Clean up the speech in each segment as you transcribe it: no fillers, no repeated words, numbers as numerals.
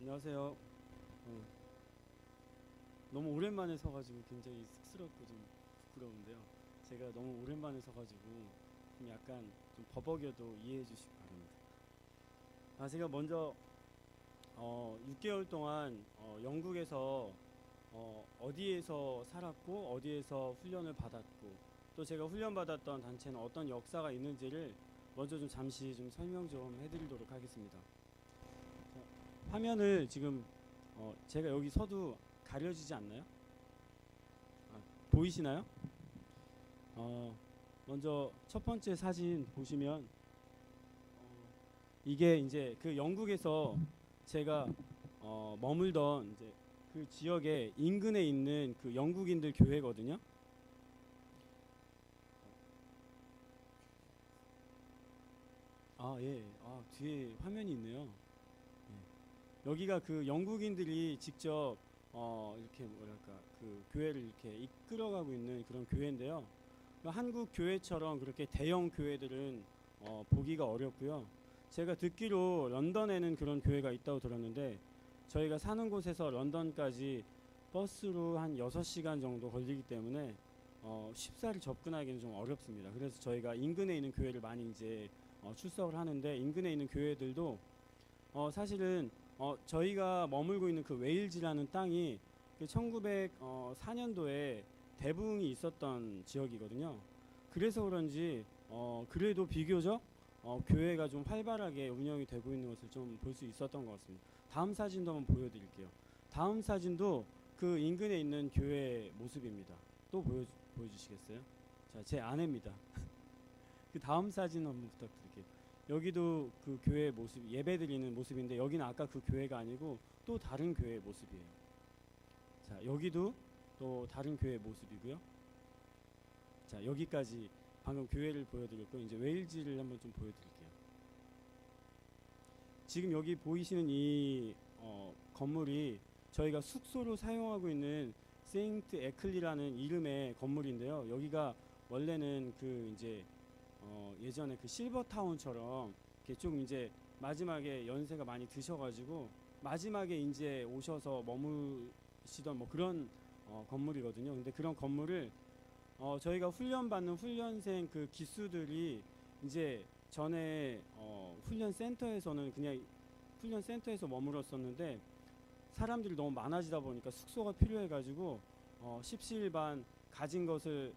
안녕하세요. 어, 너무 오랜만에 서가지고 굉장히 쑥스럽고 좀 부끄러운데요. 제가 너무 오랜만에 서가지고 좀 약간 좀 버벅여도 이해해 주시기 바랍니다. 제가 먼저 6개월 동안 영국에서 어디에서 살았고 어디에서 훈련을 받았고 또 제가 훈련받았던 단체는 어떤 역사가 있는지를 먼저 좀 잠시 좀 설명 좀 해드리도록 하겠습니다. 자, 화면을 지금 제가 여기 서도 가려지지 않나요? 보이시나요? 어, 먼저 첫 번째 사진 보시면 이게 이제 그 영국에서 제가 머물던 이제 그 지역의 인근에 있는 그 영국인들 교회거든요. 예. 뒤에 화면이 있네요. 예. 여기가 그 영국인들이 직접 이렇게 뭐랄까 그 교회를 이렇게 이끌어가고 있는 그런 교회인데요. 한국 교회처럼 그렇게 대형 교회들은 보기가 어렵고요. 제가 듣기로 런던에는 그런 교회가 있다고 들었는데 저희가 사는 곳에서 런던까지 버스로 한 6시간 정도 걸리기 때문에 쉽사리 접근하기는 좀 어렵습니다. 그래서 저희가 인근에 있는 교회를 많이 이제 출석을 하는데 인근에 있는 교회들도 사실은 저희가 머물고 있는 그 웨일즈라는 땅이 그 1904년도에 대붕이 있었던 지역이거든요. 그래서 그런지 그래도 비교적 교회가 좀 활발하게 운영이 되고 있는 것을 좀 볼 수 있었던 것 같습니다. 다음 사진도 한번 보여드릴게요. 다음 사진도 그 인근에 있는 교회 모습입니다. 또 보여주시겠어요? 자, 제 아내입니다. 그 다음 사진 한번 부탁드릴게요. 여기도 그 교회 모습, 예배 드리는 모습인데 여기는 아까 그 교회가 아니고 또 다른 교회 모습이에요. 자, 여기도 또 다른 교회 모습이고요. 자, 여기까지 방금 교회를 보여드렸고 이제 웨일즈를 한번 좀 보여드릴게요. 지금 여기 보이시는 이 건물이 저희가 숙소로 사용하고 있는 세인트 에클리라는 이름의 건물인데요. 여기가 원래는 그 이제 예전에 그 실버타운처럼 이렇게 좀 이제 마지막에 연세가 많이 드셔가지고 마지막에 이제 오셔서 머무시던 뭐 그런 건물이거든요. 근데 그런 건물을 저희가 훈련받는 훈련생 그 기수들이 이제 전에 훈련 센터에서는 그냥 훈련 센터에서 머물렀었는데 사람들이 너무 많아지다 보니까 숙소가 필요해가지고 십시일반 가진 것을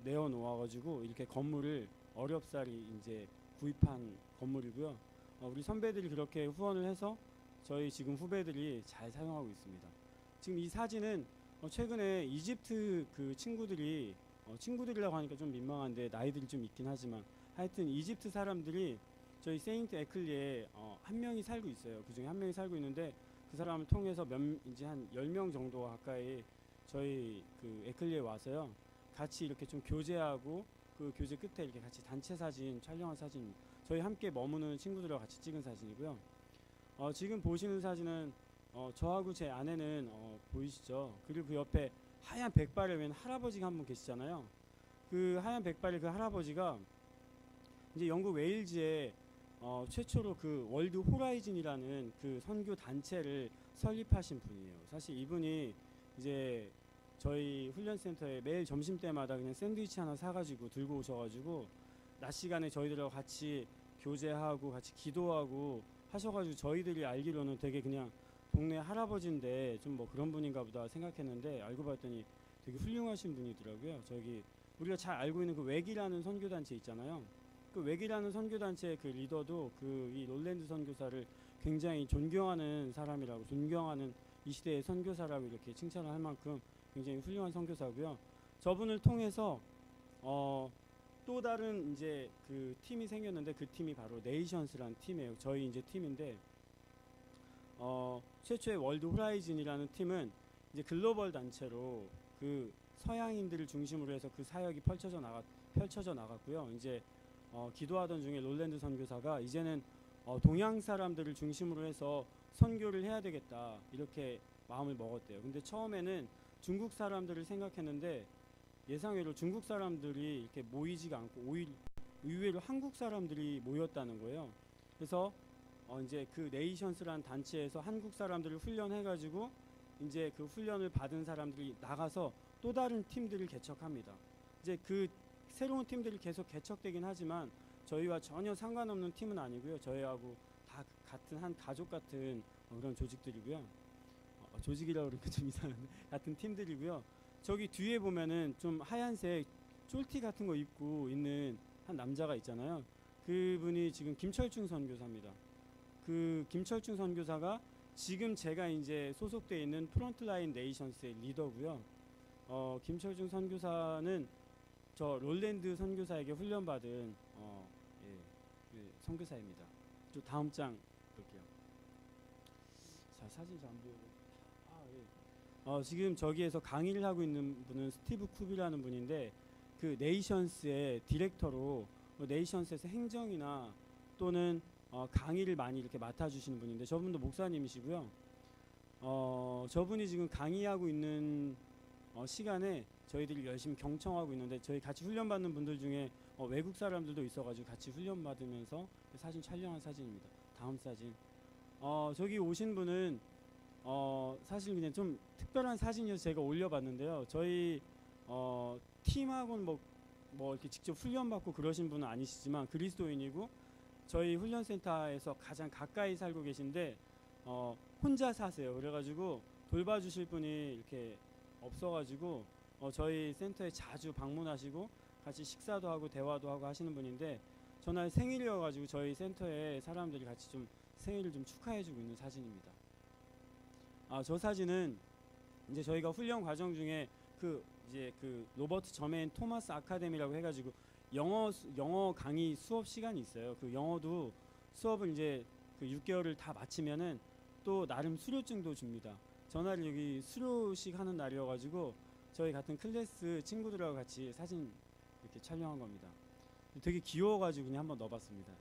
내어 놓아가지고 이렇게 건물을 어렵사리 이제 구입한 건물이고요. 우리 선배들이 그렇게 후원을 해서 저희 지금 후배들이 잘 사용하고 있습니다. 지금 이 사진은 최근에 이집트 그 친구들이 친구들이라고 하니까 좀 민망한데 나이들이 좀 있긴 하지만 하여튼 이집트 사람들이 저희 세인트 에클리에 한 명이 살고 있어요. 그 중에 한 명이 살고 있는데 그 사람을 통해서 이제 한 10명 정도 가까이 저희 그 에클리에 와서요. 같이 이렇게 좀 교제하고 그 교제 끝에 이렇게 같이 단체 사진 촬영한 사진입니다. 저희 함께 머무는 친구들과 같이 찍은 사진이고요. 지금 보시는 사진은 저하고 제 아내는 보이시죠? 그리고 그 옆에 하얀 백발의 웬 할아버지가 한 분 계시잖아요. 그 하얀 백발의 그 할아버지가 이제 영국 웨일즈에 최초로 그 월드 호라이즌이라는 그 선교 단체를 설립하신 분이에요. 사실 이분이 이제 저희 훈련센터에 매일 점심 때마다 그냥 샌드위치 하나 사가지고 들고 오셔가지고 낮 시간에 저희들하고 같이 교제하고 같이 기도하고 하셔가지고 저희들이 알기로는 되게 그냥 동네 할아버지인데 좀 뭐 그런 분인가 보다 생각했는데 알고 봤더니 되게 훌륭하신 분이더라고요. 저기 우리가 잘 알고 있는 그 웩이라는 선교단체 있잖아요. 그 웩이라는 선교단체의 그 리더도 그 이 롤랜드 선교사를 굉장히 존경하는 사람이라고 존경하는 이 시대의 선교사라고 이렇게 칭찬을 할 만큼 굉장히 훌륭한 선교사고요. 저분을 통해서 어, 또 다른 이제 그 팀이 생겼는데 그 팀이 바로 네이션스라는 팀이에요. 저희 이제 팀인데 최초의 월드 호라이즌이라는 팀은 이제 글로벌 단체로 그 서양인들을 중심으로 해서 그 사역이 펼쳐져 나갔고요. 이제 기도하던 중에 롤랜드 선교사가 이제는 동양 사람들을 중심으로 해서 선교를 해야 되겠다 이렇게 마음을 먹었대요. 근데 처음에는 중국 사람들을 생각했는데 예상외로 중국 사람들이 이렇게 모이지가 않고 오히려 의외로 한국 사람들이 모였다는 거예요. 그래서 이제 그 네이션스라는 단체에서 한국 사람들을 훈련해가지고 이제 그 훈련을 받은 사람들이 나가서 또 다른 팀들을 개척합니다. 이제 그 새로운 팀들이 계속 개척되긴 하지만 저희와 전혀 상관없는 팀은 아니고요. 저희하고 다 같은 한 가족 같은 그런 조직들이고요. 조직이라고 그러니까 좀 이상한데 같은 팀들이고요. 저기 뒤에 보면은 좀 하얀색 쫄티 같은 거 입고 있는 한 남자가 있잖아요. 그분이 지금 김철중 선교사입니다. 그 김철중 선교사가 지금 제가 이제 소속돼 있는 프론트라인 네이션스의 리더고요. 김철중 선교사는 저 롤랜드 선교사에게 훈련받은 선교사입니다. 또 다음 장 볼게요. 자, 사진 잘 안 보이고. 지금 저기에서 강의를 하고 있는 분은 스티브 쿱이라는 분인데 그 네이션스의 디렉터로 네이션스에서 행정이나 또는 강의를 많이 이렇게 맡아주시는 분인데 저분도 목사님이시고요. 저분이 지금 강의하고 있는 시간에 저희들이 열심히 경청하고 있는데 저희 같이 훈련받는 분들 중에 외국 사람들도 있어가지고 같이 훈련받으면서 사진 촬영한 사진입니다. 다음 사진. 저기 오신 분은 사실 그냥 좀 특별한 사진이어서 제가 올려봤는데요. 저희 팀하고는 뭐 이렇게 직접 훈련받고 그러신 분은 아니시지만 그리스도인이고 저희 훈련센터에서 가장 가까이 살고 계신데 혼자 사세요. 그래가지고 돌봐주실 분이 이렇게 없어가지고 저희 센터에 자주 방문하시고 같이 식사도 하고 대화도 하고 하시는 분인데 전날 생일이어가지고 저희 센터에 사람들이 같이 좀 생일을 좀 축하해주고 있는 사진입니다. 저 사진은 이제 저희가 훈련 과정 중에 그 로버트 저메인 토마스 아카데미라고 해가지고 영어 강의 수업 시간이 있어요. 그 영어도 수업을 이제 그 6개월을 다 마치면은 또 나름 수료증도 줍니다. 전날 여기 수료식 하는 날이어가지고 저희 같은 클래스 친구들하고 같이 사진 이렇게 촬영한 겁니다. 되게 귀여워가지고 그냥 한번 넣어봤습니다.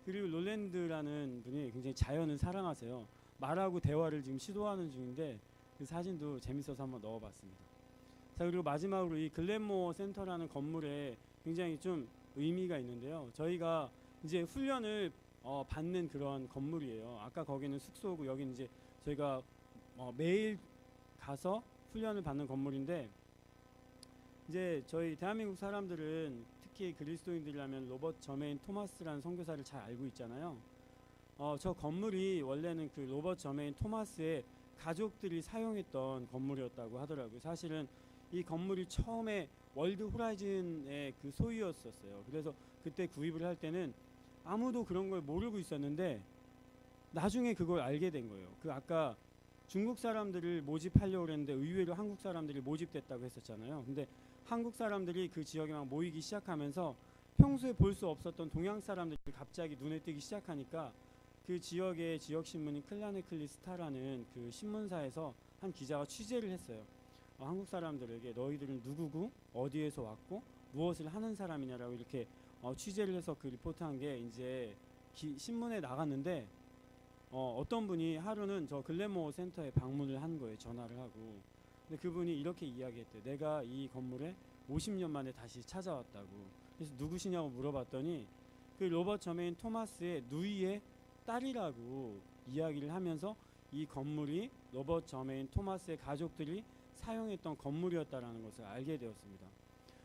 그리고 롤랜드라는 분이 굉장히 자연을 사랑하세요. 말하고 대화를 지금 시도하는 중인데 그 사진도 재밌어서 한번 넣어봤습니다. 자, 그리고 마지막으로 이 글렌모어 센터라는 건물에 굉장히 좀 의미가 있는데요. 저희가 이제 훈련을 받는 그런 건물이에요. 아까 거기는 숙소고 여기는 이제 저희가 매일 가서 훈련을 받는 건물인데 이제 저희 대한민국 사람들은 특히 그리스도인들이라면 로버트 저메인 토마스라는 선교사를 잘 알고 있잖아요. 저 건물이 원래는 그 로버트 저메인 토마스의 가족들이 사용했던 건물이었다고 하더라고요. 사실은 이 건물이 처음에 월드 호라이즌의 그 소유였었어요. 그래서 그때 구입을 할 때는 아무도 그런 걸 모르고 있었는데 나중에 그걸 알게 된 거예요. 그 아까 중국 사람들을 모집하려고 했는데 의외로 한국 사람들이 모집됐다고 했었잖아요. 근데 한국 사람들이 그 지역에 막 모이기 시작하면서 평소에 볼 수 없었던 동양 사람들이 갑자기 눈에 띄기 시작하니까 그 지역의 지역신문인 클라네클리 스타라는 그 신문사에서 한 기자가 취재를 했어요. 한국 사람들에게 너희들은 누구고 어디에서 왔고 무엇을 하는 사람이냐라고 이렇게 취재를 해서 그 리포트한 게 이제 신문에 나갔는데 어떤 분이 하루는 저 글렌모어 센터에 방문을 한 거예요. 전화를 하고. 근데 그분이 이렇게 이야기했대요. 내가 이 건물에 50년 만에 다시 찾아왔다고. 그래서 누구시냐고 물어봤더니 그 로버트 저메인 토마스의 누이의 딸이라고 이야기를 하면서 이 건물이 로버트 저메인 토마스의 가족들이 사용했던 건물이었다라는 것을 알게 되었습니다.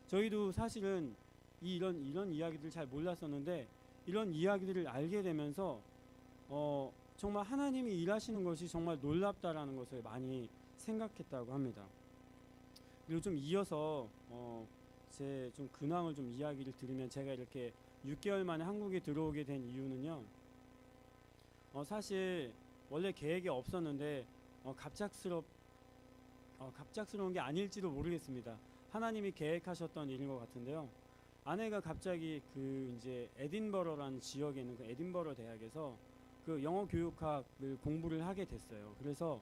저희도 사실은 이런 이야기들 잘 몰랐었는데 이런 이야기들을 알게 되면서 정말 하나님이 일하시는 것이 정말 놀랍다라는 것을 많이 생각했다고 합니다. 그리고 좀 이어서 제 좀 근황을 좀 이야기를 드리면 제가 이렇게 6개월 만에 한국에 들어오게 된 이유는요. 사실 원래 계획이 없었는데 갑작스러운 게 아닐지도 모르겠습니다. 하나님이 계획하셨던 일인 것 같은데요. 아내가 갑자기 그 이제 에딘버러라는 지역에 있는 그 에딘버러 대학에서 그 영어 교육학을 공부를 하게 됐어요. 그래서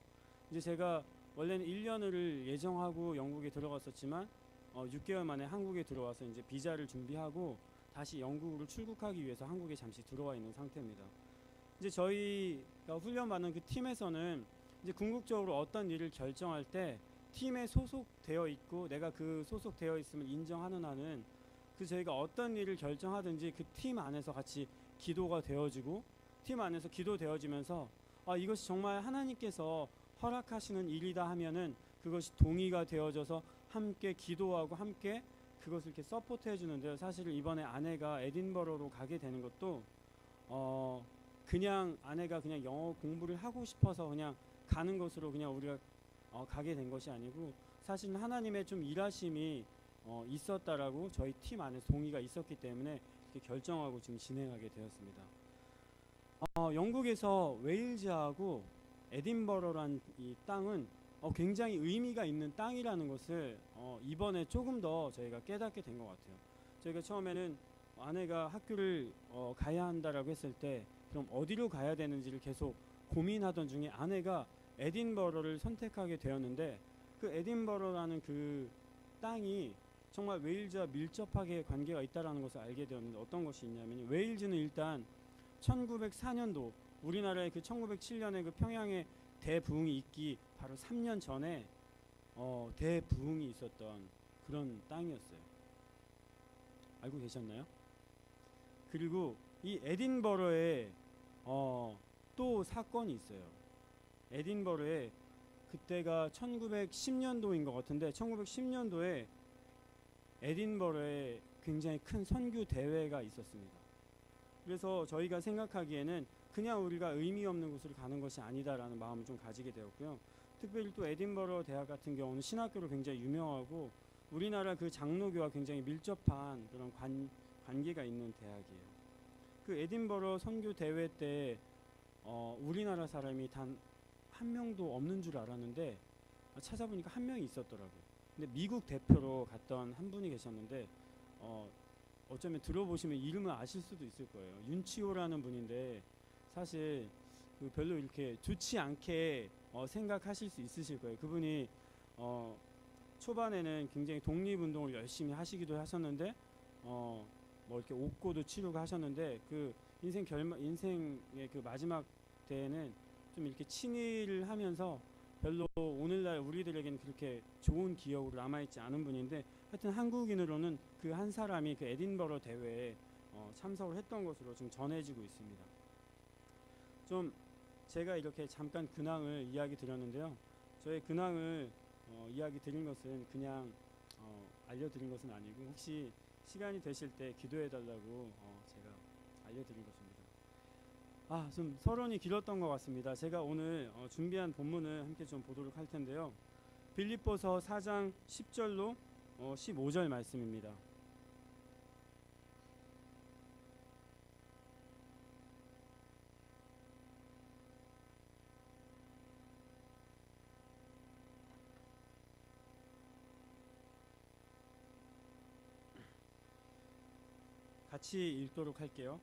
이제 제가 원래는 1년을 예정하고 영국에 들어갔었지만 6개월 만에 한국에 들어와서 이제 비자를 준비하고 다시 영국으로 출국하기 위해서 한국에 잠시 들어와 있는 상태입니다. 이제 저희가 훈련받는 그 팀에서는 이제 궁극적으로 어떤 일을 결정할 때 팀에 소속되어 있고 내가 그 소속되어 있음을 인정하는 한은 그 저희가 어떤 일을 결정하든지 그 팀 안에서 같이 기도가 되어지고 팀 안에서 기도되어지면서 이것이 정말 하나님께서 허락하시는 일이다 하면은 그것이 동의가 되어져서 함께 기도하고 함께 그것을 이렇게 서포트 해주는데요. 사실 이번에 아내가 에딘버러로 가게 되는 것도 그냥 아내가 그냥 영어 공부를 하고 싶어서 그냥 가는 것으로 그냥 우리가 가게 된 것이 아니고 사실 하나님의 좀 일하심이 있었다라고 저희 팀 안에 동의가 있었기 때문에 이렇게 결정하고 지금 진행하게 되었습니다. 영국에서 웨일즈하고 에딘버러란 이 땅은 굉장히 의미가 있는 땅이라는 것을 이번에 조금 더 저희가 깨닫게 된 것 같아요. 저희가 처음에는 아내가 학교를 가야 한다라고 했을 때 그럼 어디로 가야 되는지를 계속 고민하던 중에 아내가 에딘버러를 선택하게 되었는데 그 에딘버러라는 그 땅이 정말 웨일즈와 밀접하게 관계가 있다는 것을 알게 되었는데 어떤 것이 있냐면 웨일즈는 일단 1904년도 우리나라의 그 1907년에 그 평양에 대부흥이 있기 바로 3년 전에 대부흥이 있었던 그런 땅이었어요. 알고 계셨나요? 그리고 이 에딘버러에 또 사건이 있어요. 에딘버러에 그때가 1910년도인 것 같은데 1910년도에 에딘버러에 굉장히 큰 선교 대회가 있었습니다. 그래서 저희가 생각하기에는 그냥 우리가 의미 없는 곳으로 가는 것이 아니다라는 마음을 좀 가지게 되었고요. 특별히 또 에딘버러 대학 같은 경우는 신학교로 굉장히 유명하고 우리나라 그 장로교와 굉장히 밀접한 그런 관계가 있는 대학이에요. 그 에딘버러 선교 대회 때 우리나라 사람이 단 한 명도 없는 줄 알았는데 찾아보니까 한 명이 있었더라고요. 근데 미국 대표로 갔던 한 분이 계셨는데 어쩌면 들어보시면 이름을 아실 수도 있을 거예요. 윤치호라는 분인데 사실 별로 이렇게 좋지 않게 생각하실 수 있으실 거예요. 그분이 초반에는 굉장히 독립운동을 열심히 하시기도 하셨는데 뭐 이렇게 옥고도 치르고 하셨는데 그 인생의 그 마지막 때에는 좀 이렇게 친일을 하면서 별로 오늘날 우리들에게는 그렇게 좋은 기억으로 남아있지 않은 분인데 하여튼 한국인으로는 그 한 사람이 그 에딘버러 대회에 참석을 했던 것으로 좀 전해지고 있습니다. 좀 제가 이렇게 잠깐 근황을 이야기 드렸는데요. 저의 근황을 이야기 드린 것은 그냥 알려드린 것은 아니고 혹시 시간이 되실 때 기도해 달라고 제가 알려드린 것입니다. 좀 서론이 길었던 것 같습니다. 제가 오늘 준비한 본문을 함께 좀 보도록 할 텐데요. 빌립보서 4장 10절로 15절 말씀입니다. 같이 읽도록 할게요.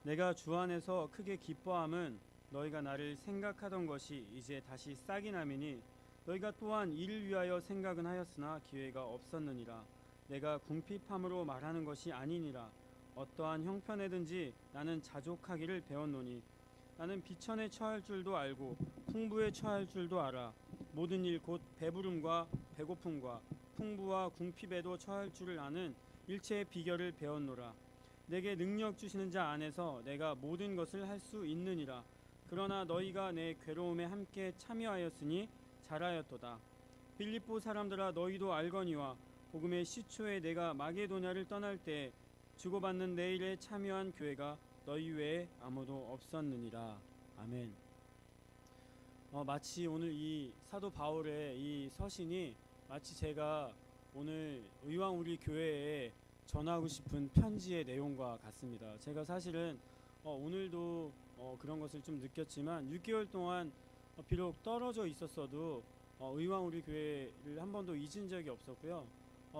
내가 주 안에서 크게 기뻐함은 너희가 나를 생각하던 것이 이제 다시 싹이 나미니 너희가 또한 이를 위하여 생각은 하였으나 기회가 없었느니라. 내가 궁핍함으로 말하는 것이 아니니라. 어떠한 형편에든지 나는 자족하기를 배웠노니 나는 비천에 처할 줄도 알고 풍부에 처할 줄도 알아. 모든 일 곧 배부름과 배고픔과 풍부와 궁핍에도 처할 줄을 아는 일체의 비결을 배웠노라. 내게 능력 주시는 자 안에서 내가 모든 것을 할 수 있느니라. 그러나 너희가 내 괴로움에 함께 참여하였으니 잘하였도다. 빌립보 사람들아 너희도 알거니와 복음의 시초에 내가 마게도냐를 떠날 때 주고받는 내 일에 참여한 교회가 너희 외에 아무도 없었느니라. 아멘. 마치 오늘 이 사도 바울의 이 서신이 마치 제가 오늘 의왕 우리 교회에 전하고 싶은 편지의 내용과 같습니다. 제가 사실은 오늘도 그런 것을 좀 느꼈지만 6개월 동안 비록 떨어져 있었어도 의왕 우리 교회를 한 번도 잊은 적이 없었고요.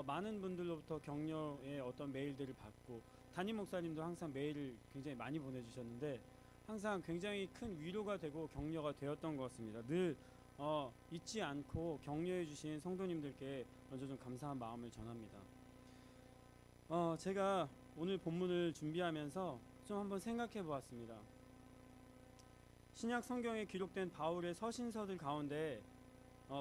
많은 분들로부터 격려의 어떤 메일들을 받고 담임 목사님도 항상 메일을 굉장히 많이 보내주셨는데 항상 굉장히 큰 위로가 되고 격려가 되었던 것 같습니다. 늘 잊지 않고 격려해 주신 성도님들께 먼저 좀 감사한 마음을 전합니다. 제가 오늘 본문을 준비하면서 좀 한번 생각해 보았습니다. 신약 성경에 기록된 바울의 서신서들 가운데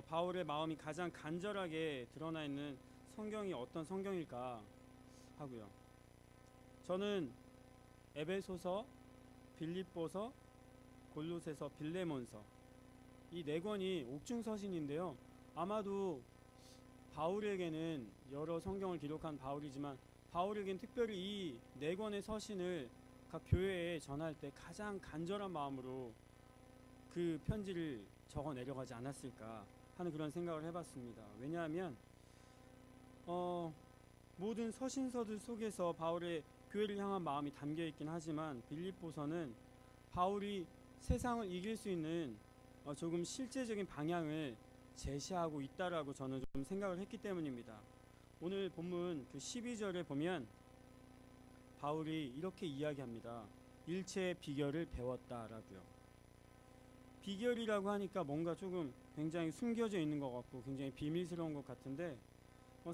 바울의 마음이 가장 간절하게 드러나 있는 성경이 어떤 성경일까 하고요. 저는 에베소서, 빌립보서, 골로새서, 빌레몬서, 이 네 권이 옥중서신인데요. 아마도 바울에게는, 여러 성경을 기록한 바울이지만 바울에겐 특별히 이 네 권의 서신을 각 교회에 전할 때 가장 간절한 마음으로 그 편지를 적어 내려가지 않았을까 하는 그런 생각을 해봤습니다. 왜냐하면 모든 서신서들 속에서 바울의 교회를 향한 마음이 담겨 있긴 하지만 빌립보서는 바울이 세상을 이길 수 있는 조금 실제적인 방향을 제시하고 있다라고 저는 좀 생각을 했기 때문입니다. 오늘 본문 그 12절에 보면 바울이 이렇게 이야기합니다. 일체의 비결을 배웠다라고요. 비결이라고 하니까 뭔가 조금 굉장히 숨겨져 있는 것 같고 굉장히 비밀스러운 것 같은데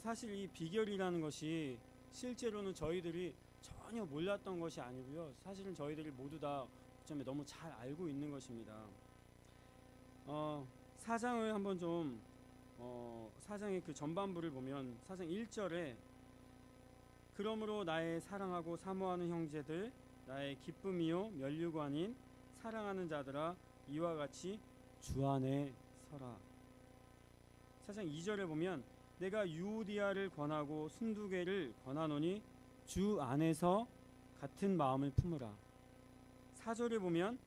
사실 이 비결이라는 것이 실제로는 저희들이 전혀 몰랐던 것이 아니고요. 사실은 저희들이 모두 다 어쩌면 너무 잘 알고 있는 것입니다. 사장을 한번 좀 사장의 그 전반부를 보면 사장 1절에 그러므로 나의 사랑하고 사모하는 형제들, 나의 기쁨이요 면류관인 사랑하는 자들아, 이와 같이 주 안에 서라. 사장 2절에 보면 내가 유오디아를 권하고 순두개를 권하노니 주 안에서 같은 마음을 품으라. 4절에 보면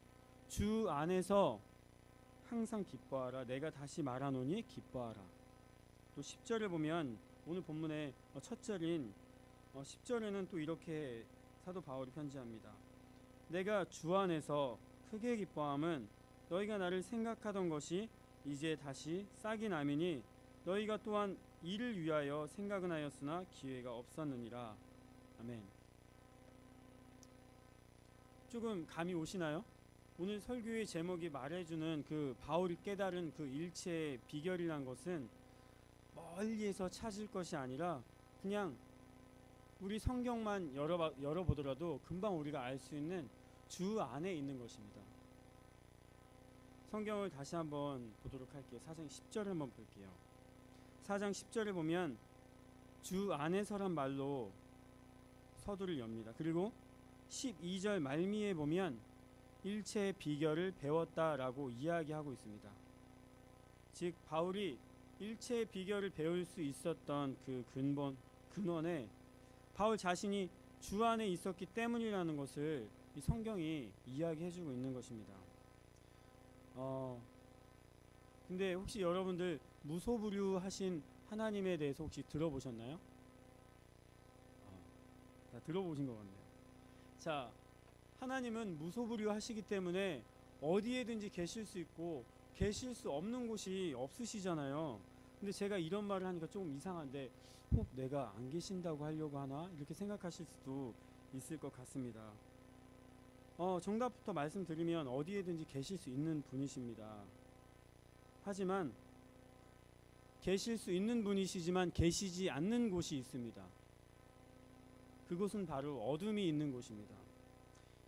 주 안에서 항상 기뻐하라. 내가 다시 말하노니 기뻐하라. 또 10절에 보면 오늘 본문의 첫 절인 10절에는 또 이렇게 사도 바울이 편지합니다. 내가 주 안에서 크게 기뻐함은 너희가 나를 생각하던 것이 이제 다시 싹이 나미니 너희가 또한 이를 위하여 생각은 하였으나 기회가 없었느니라. 아멘. 조금 감이 오시나요? 오늘 설교의 제목이 말해주는 그 바울이 깨달은 그 일체의 비결이란 것은 멀리에서 찾을 것이 아니라 그냥 우리 성경만 열어보더라도 금방 우리가 알 수 있는 주 안에 있는 것입니다. 성경을 다시 한번 보도록 할게요. 4장 10절을 한번 볼게요. 4장 10절에 보면 주 안에서란 말로 서두를 엽니다. 그리고 12절 말미에 보면 일체의 비결을 배웠다라고 이야기하고 있습니다. 즉 바울이 일체의 비결을 배울 수 있었던 그 근원에 바울 자신이 주 안에 있었기 때문이라는 것을 이 성경이 이야기해주고 있는 것입니다. 근데 혹시 여러분들 무소불위하신 하나님에 대해서 혹시 들어보셨나요? 다 들어보신 것 같네요. 자, 하나님은 무소불위하시기 때문에 어디에든지 계실 수 있고 계실 수 없는 곳이 없으시잖아요. 근데 제가 이런 말을 하니까 조금 이상한데 혹 내가 안 계신다고 하려고 하나? 이렇게 생각하실 수도 있을 것 같습니다. 정답부터 말씀드리면 어디에든지 계실 수 있는 분이십니다. 하지만 계실 수 있는 분이시지만 계시지 않는 곳이 있습니다. 그곳은 바로 어둠이 있는 곳입니다.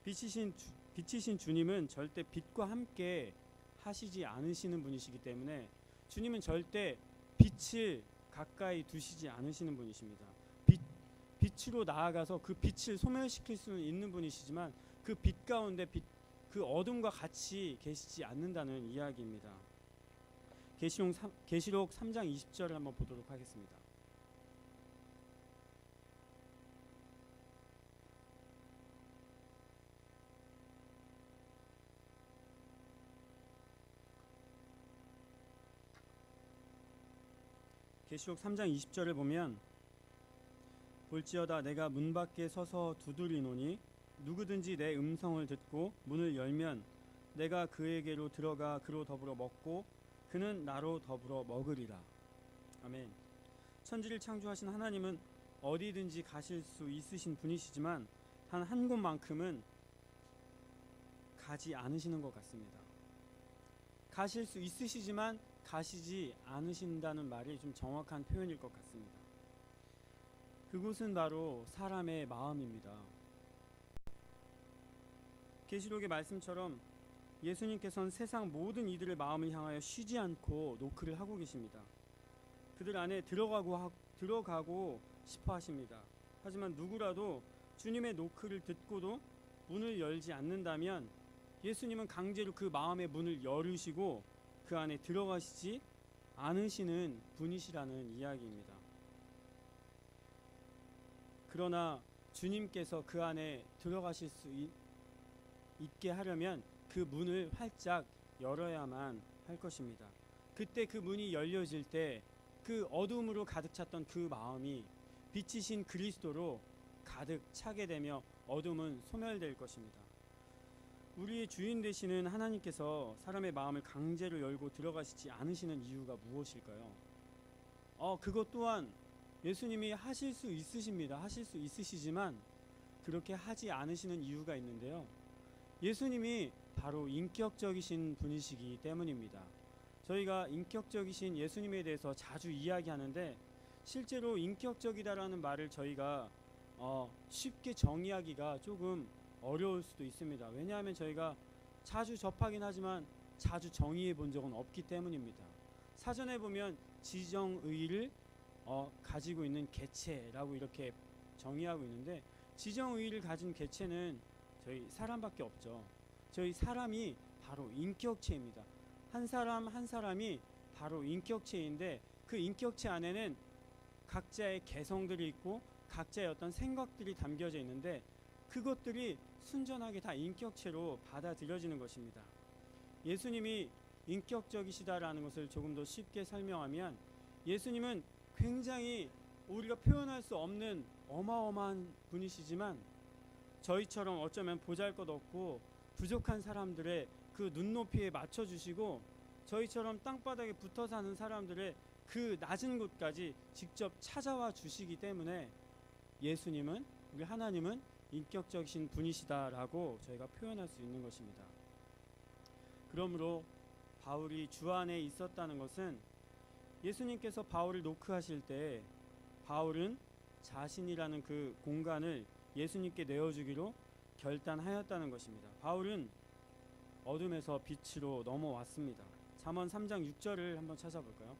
빛이신 주님은 절대 빛과 함께 하시지 않으시는 분이시기 때문에 주님은 절대 빛을 가까이 두시지 않으시는 분이십니다. 빛으로 나아가서 그 빛을 소멸시킬 수 있는 분이시지만 그 빛 가운데 그 어둠과 같이 계시지 않는다는 이야기입니다. 계시록 3장 20절을 한번 보도록 하겠습니다. 계시록 3장 20절을 보면 볼지어다 내가 문 밖에 서서 두드리노니 누구든지 내 음성을 듣고 문을 열면 내가 그에게로 들어가 그로 더불어 먹고 그는 나로 더불어 먹으리라. 아멘. 천지를 창조하신 하나님은 어디든지 가실 수 있으신 분이시지만 단 한 곳만큼은 가지 않으시는 것 같습니다. 가실 수 있으시지만 가시지 않으신다는 말이 좀 정확한 표현일 것 같습니다. 그곳은 바로 사람의 마음입니다. 계시록의 말씀처럼 예수님께서는 세상 모든 이들의 마음을 향하여 쉬지 않고 노크를 하고 계십니다. 그들 안에 들어가고 싶어 하십니다. 하지만 누구라도 주님의 노크를 듣고도 문을 열지 않는다면 예수님은 강제로 그 마음의 문을 열으시고 그 안에 들어가시지 않으시는 분이시라는 이야기입니다. 그러나 주님께서 그 안에 들어가실 수 있게 하려면 그 문을 활짝 열어야만 할 것입니다. 그때 그 문이 열려질 때 그 어둠으로 가득 찼던 그 마음이 빛이신 그리스도로 가득 차게 되며 어둠은 소멸될 것입니다. 우리의 주인 되시는 하나님께서 사람의 마음을 강제로 열고 들어가시지 않으시는 이유가 무엇일까요? 그것 또한 예수님이 하실 수 있으십니다. 하실 수 있으시지만 그렇게 하지 않으시는 이유가 있는데요. 예수님이 바로 인격적이신 분이시기 때문입니다. 저희가 인격적이신 예수님에 대해서 자주 이야기하는데 실제로 인격적이다라는 말을 저희가 쉽게 정의하기가 조금 어려울 수도 있습니다. 왜냐하면 저희가 자주 접하긴 하지만 자주 정의해 본 적은 없기 때문입니다. 사전에 보면 지정의를 가지고 있는 개체라고 이렇게 정의하고 있는데 지정의를 가진 개체는 저희 사람밖에 없죠. 저희 사람이 바로 인격체입니다. 한 사람 한 사람이 바로 인격체인데 그 인격체 안에는 각자의 개성들이 있고 각자의 어떤 생각들이 담겨져 있는데 그것들이 순전하게 다 인격체로 받아들여지는 것입니다. 예수님이 인격적이시다라는 것을 조금 더 쉽게 설명하면 예수님은 굉장히 우리가 표현할 수 없는 어마어마한 분이시지만 저희처럼 어쩌면 보잘것없고 부족한 사람들의 그 눈높이에 맞춰주시고 저희처럼 땅바닥에 붙어 사는 사람들의 그 낮은 곳까지 직접 찾아와 주시기 때문에 예수님은, 우리 하나님은 인격적이신 분이시다라고 저희가 표현할 수 있는 것입니다. 그러므로 바울이 주 안에 있었다는 것은 예수님께서 바울을 노크하실 때 바울은 자신이라는 그 공간을 예수님께 내어주기로 결단하였다는 것입니다. 바울은 어둠에서 빛으로 넘어왔습니다. 잠언 3장 6절을 한번 찾아볼까요?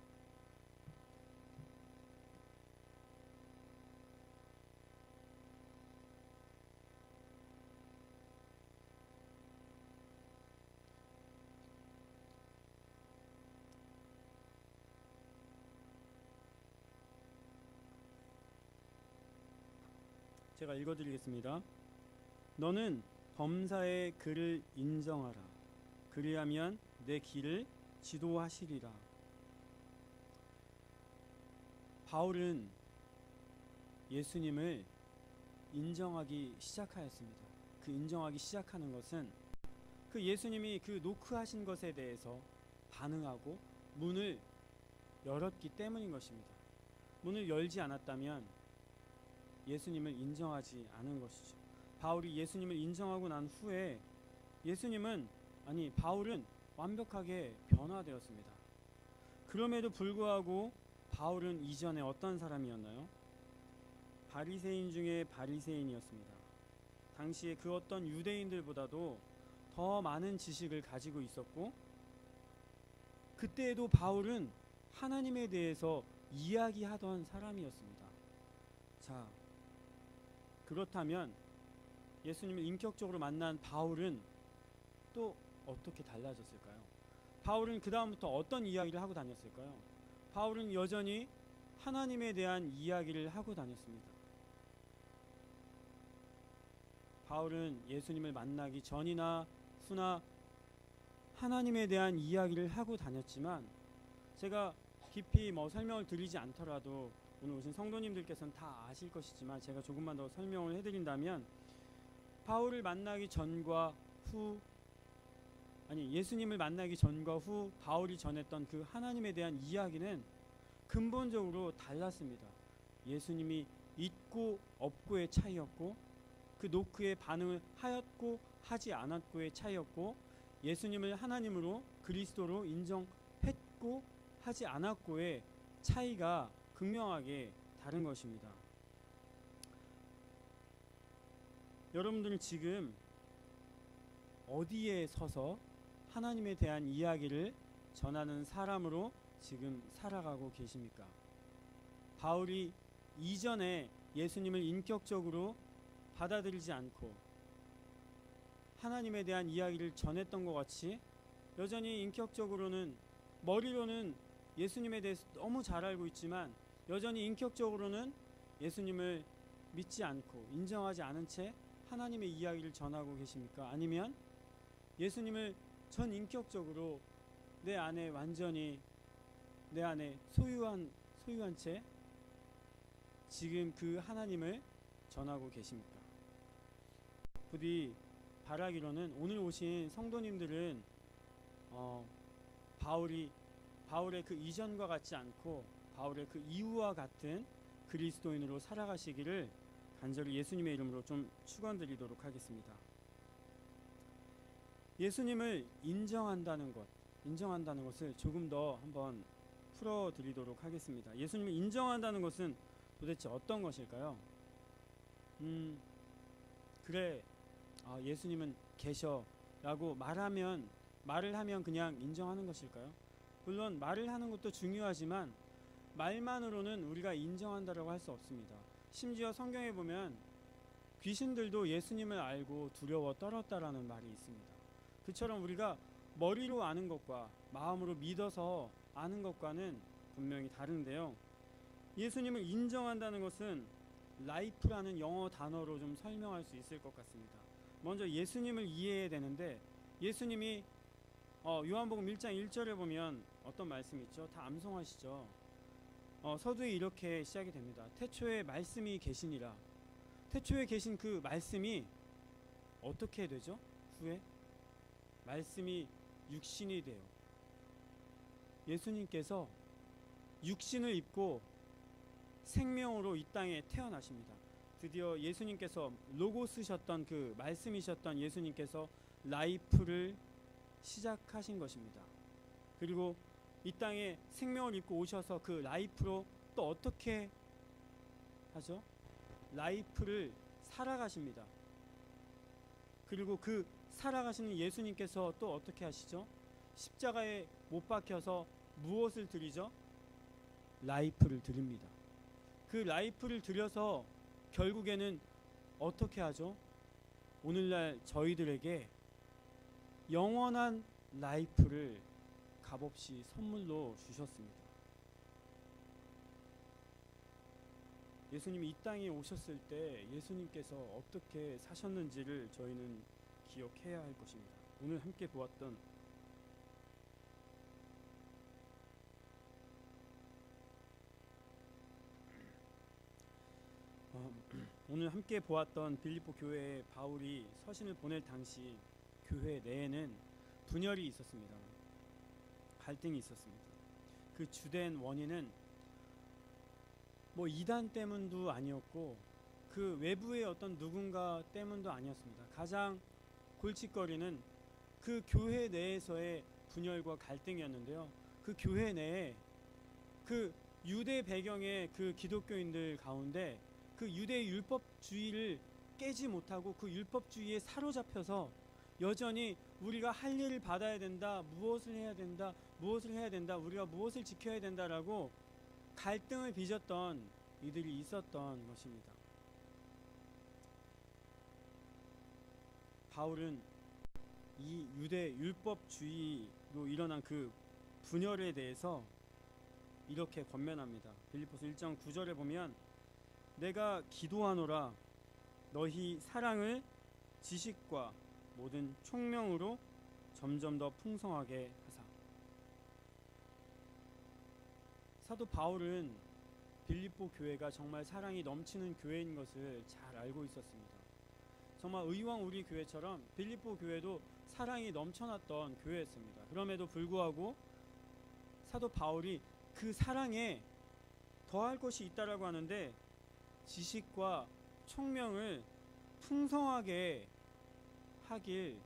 제가 읽어드리겠습니다. 너는 범사의 그를 인정하라. 그리하면 내 길을 지도하시리라. 바울은 예수님을 인정하기 시작하였습니다. 그 인정하기 시작하는 것은 그 예수님이 그 노크하신 것에 대해서 반응하고 문을 열었기 때문인 것입니다. 문을 열지 않았다면 예수님을 인정하지 않은 것이죠. 바울이 예수님을 인정하고 난 후에 바울은 완벽하게 변화되었습니다. 그럼에도 불구하고 바울은 이전에 어떤 사람이었나요? 바리새인 중에 바리새인이었습니다. 당시에 그 어떤 유대인들보다도 더 많은 지식을 가지고 있었고 그때에도 바울은 하나님에 대해서 이야기하던 사람이었습니다. 자, 그렇다면 예수님을 인격적으로 만난 바울은 또 어떻게 달라졌을까요? 바울은 그 다음부터 어떤 이야기를 하고 다녔을까요? 바울은 여전히 하나님에 대한 이야기를 하고 다녔습니다. 바울은 예수님을 만나기 전이나 후나 하나님에 대한 이야기를 하고 다녔지만 제가 깊이 설명을 드리지 않더라도 오늘 오신 성도님들께서는 다 아실 것이지만 제가 조금만 더 설명을 해드린다면 바울을 만나기 전과 후 예수님을 만나기 전과 후 바울이 전했던 그 하나님에 대한 이야기는 근본적으로 달랐습니다. 예수님이 있고 없고의 차이였고 그 노크에 반응을 하였고 하지 않았고의 차이였고 예수님을 하나님으로 그리스도로 인정했고 하지 않았고의 차이가 극명하게 다른 것입니다. 여러분들은 지금 어디에 서서 하나님에 대한 이야기를 전하는 사람으로 지금 살아가고 계십니까? 바울이 이전에 예수님을 인격적으로 받아들이지 않고 하나님에 대한 이야기를 전했던 것 같이 여전히 인격적으로는, 머리로는 예수님에 대해서 너무 잘 알고 있지만 여전히 인격적으로는 예수님을 믿지 않고 인정하지 않은 채 하나님의 이야기를 전하고 계십니까? 아니면 예수님을 전 인격적으로 내 안에 완전히 내 안에 소유한 채 지금 그 하나님을 전하고 계십니까? 부디 바라기로는 오늘 오신 성도님들은 바울의 그 이전과 같지 않고 바울의 그 이후와 같은 그리스도인으로 살아가시기를 간절히 예수님의 이름으로 좀 축원드리도록 하겠습니다. 예수님을 인정한다는 것을 조금 더 한번 풀어드리도록 하겠습니다. 예수님을 인정한다는 것은 도대체 어떤 것일까요? 그래, 예수님은 계셔라고 말을 하면 그냥 인정하는 것일까요? 물론 말을 하는 것도 중요하지만 말만으로는 우리가 인정한다라고 할 수 없습니다. 심지어 성경에 보면 귀신들도 예수님을 알고 두려워 떨었다라는 말이 있습니다. 그처럼 우리가 머리로 아는 것과 마음으로 믿어서 아는 것과는 분명히 다른데요. 예수님을 인정한다는 것은 라이프라는 영어 단어로 좀 설명할 수 있을 것 같습니다. 먼저 예수님을 이해해야 되는데, 예수님이 요한복음 1장 1절에 보면 어떤 말씀이 있죠? 다 암송하시죠? 서두에 이렇게 시작이 됩니다. 태초에 말씀이 계시니라. 태초에 계신 그 말씀이 어떻게 되죠? 후에 말씀이 육신이 돼요. 예수님께서 육신을 입고 생명으로 이 땅에 태어나십니다. 드디어 예수님께서 로고스셨던 그 말씀이셨던 예수님께서 라이프를 시작하신 것입니다. 그리고 이 땅에 생명을 입고 오셔서 그 라이프로 또 어떻게 하죠? 라이프를 살아가십니다. 그리고 그 살아가시는 예수님께서 또 어떻게 하시죠? 십자가에 못 박혀서 무엇을 드리죠? 라이프를 드립니다. 그 라이프를 드려서 결국에는 어떻게 하죠? 오늘날 저희들에게 영원한 라이프를 값없이 선물로 주셨습니다. 예수님이 이 땅에 오셨을 때 예수님께서 어떻게 사셨는지를 저희는 기억해야 할 것입니다. 오늘 함께 보았던 빌립보 교회에 바울이 서신을 보낼 당시 교회 내에는 분열이 있었습니다. 갈등이 있었습니다. 그 주된 원인은 이단 때문도 아니었고 그 외부의 어떤 누군가 때문도 아니었습니다. 가장 골칫거리는 그 교회 내에서의 분열과 갈등이었는데요. 그 교회 내에 그 유대 배경의 그 기독교인들 가운데 그 유대 율법주의를 깨지 못하고 그 율법주의에 사로잡혀서 여전히 우리가 할 일을 받아야 된다, 무엇을 해야 된다, 우리가 무엇을 지켜야 된다라고 갈등을 빚었던 이들이 있었던 것입니다. 바울은 이 유대 율법주의로 일어난 그 분열에 대해서 이렇게 권면합니다. 빌립보서 1장 9절에 보면 내가 기도하노라 너희 사랑을 지식과 모든 총명으로 점점 더 풍성하게 하사. 사도 바울은 빌립보 교회가 정말 사랑이 넘치는 교회인 것을 잘 알고 있었습니다. 정말 의왕 우리 교회처럼 빌립보 교회도 사랑이 넘쳐났던 교회였습니다. 그럼에도 불구하고 사도 바울이 그 사랑에 더할 것이 있다라고 하는데 지식과 총명을 풍성하게 하길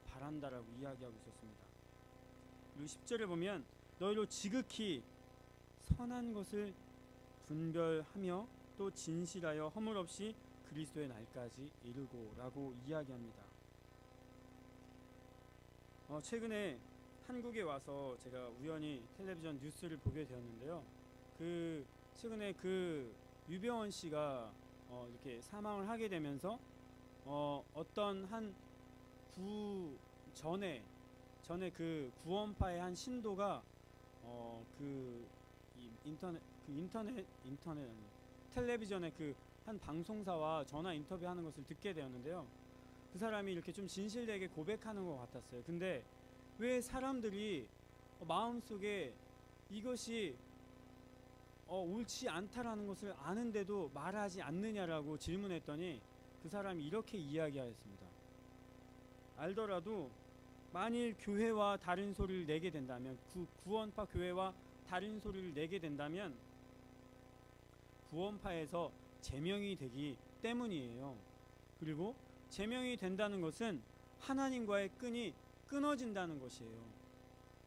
바란다라고 이야기하고 있었습니다. 그리고 10절에 보면 너희로 지극히 선한 것을 분별하며 또 진실하여 허물 없이 그리스도의 날까지 이르고라고 이야기합니다. 최근에 한국에 와서 제가 우연히 텔레비전 뉴스를 보게 되었는데요. 최근에 유병원 씨가 이렇게 사망을 하게 되면서 어떤 한 전에 그 구원파의 한 신도가 그 인터넷 아니 텔레비전에 그 한 방송사와 전화 인터뷰하는 것을 듣게 되었는데요. 그 사람이 이렇게 좀 진실되게 고백하는 것 같았어요. 근데 왜 사람들이 마음속에 이것이 옳지 않다라는 것을 아는데도 말하지 않느냐라고 질문했더니 그 사람이 이렇게 이야기하였습니다. 알더라도 만일 교회와 다른 소리를 내게 된다면, 구원파 교회와 다른 소리를 내게 된다면 구원파에서 제명이 되기 때문이에요. 그리고 제명이 된다는 것은 하나님과의 끈이 끊어진다는 것이에요.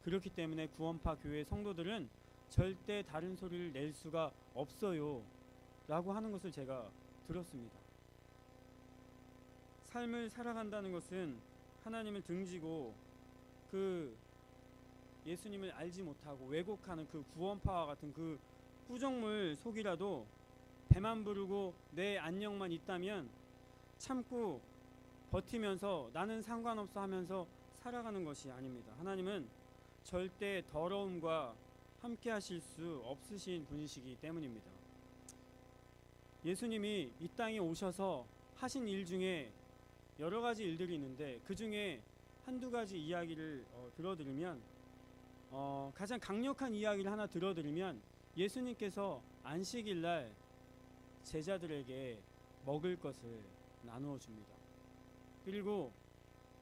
그렇기 때문에 구원파 교회 성도들은 절대 다른 소리를 낼 수가 없어요 라고 하는 것을 제가 들었습니다. 삶을 살아간다는 것은 하나님을 등지고 그 예수님을 알지 못하고 왜곡하는 그 구원파와 같은 그 꾸정물 속이라도 배만 부르고 내 안녕만 있다면 참고 버티면서 나는 상관없어 하면서 살아가는 것이 아닙니다. 하나님은 절대 더러움과 함께 하실 수 없으신 분이시기 때문입니다. 예수님이 이 땅에 오셔서 하신 일 중에 여러 가지 일들이 있는데 그 중에 한두 가지 이야기를 들어드리면 가장 강력한 이야기를 하나 들어드리면 예수님께서 안식일 날 제자들에게 먹을 것을 나누어 줍니다. 그리고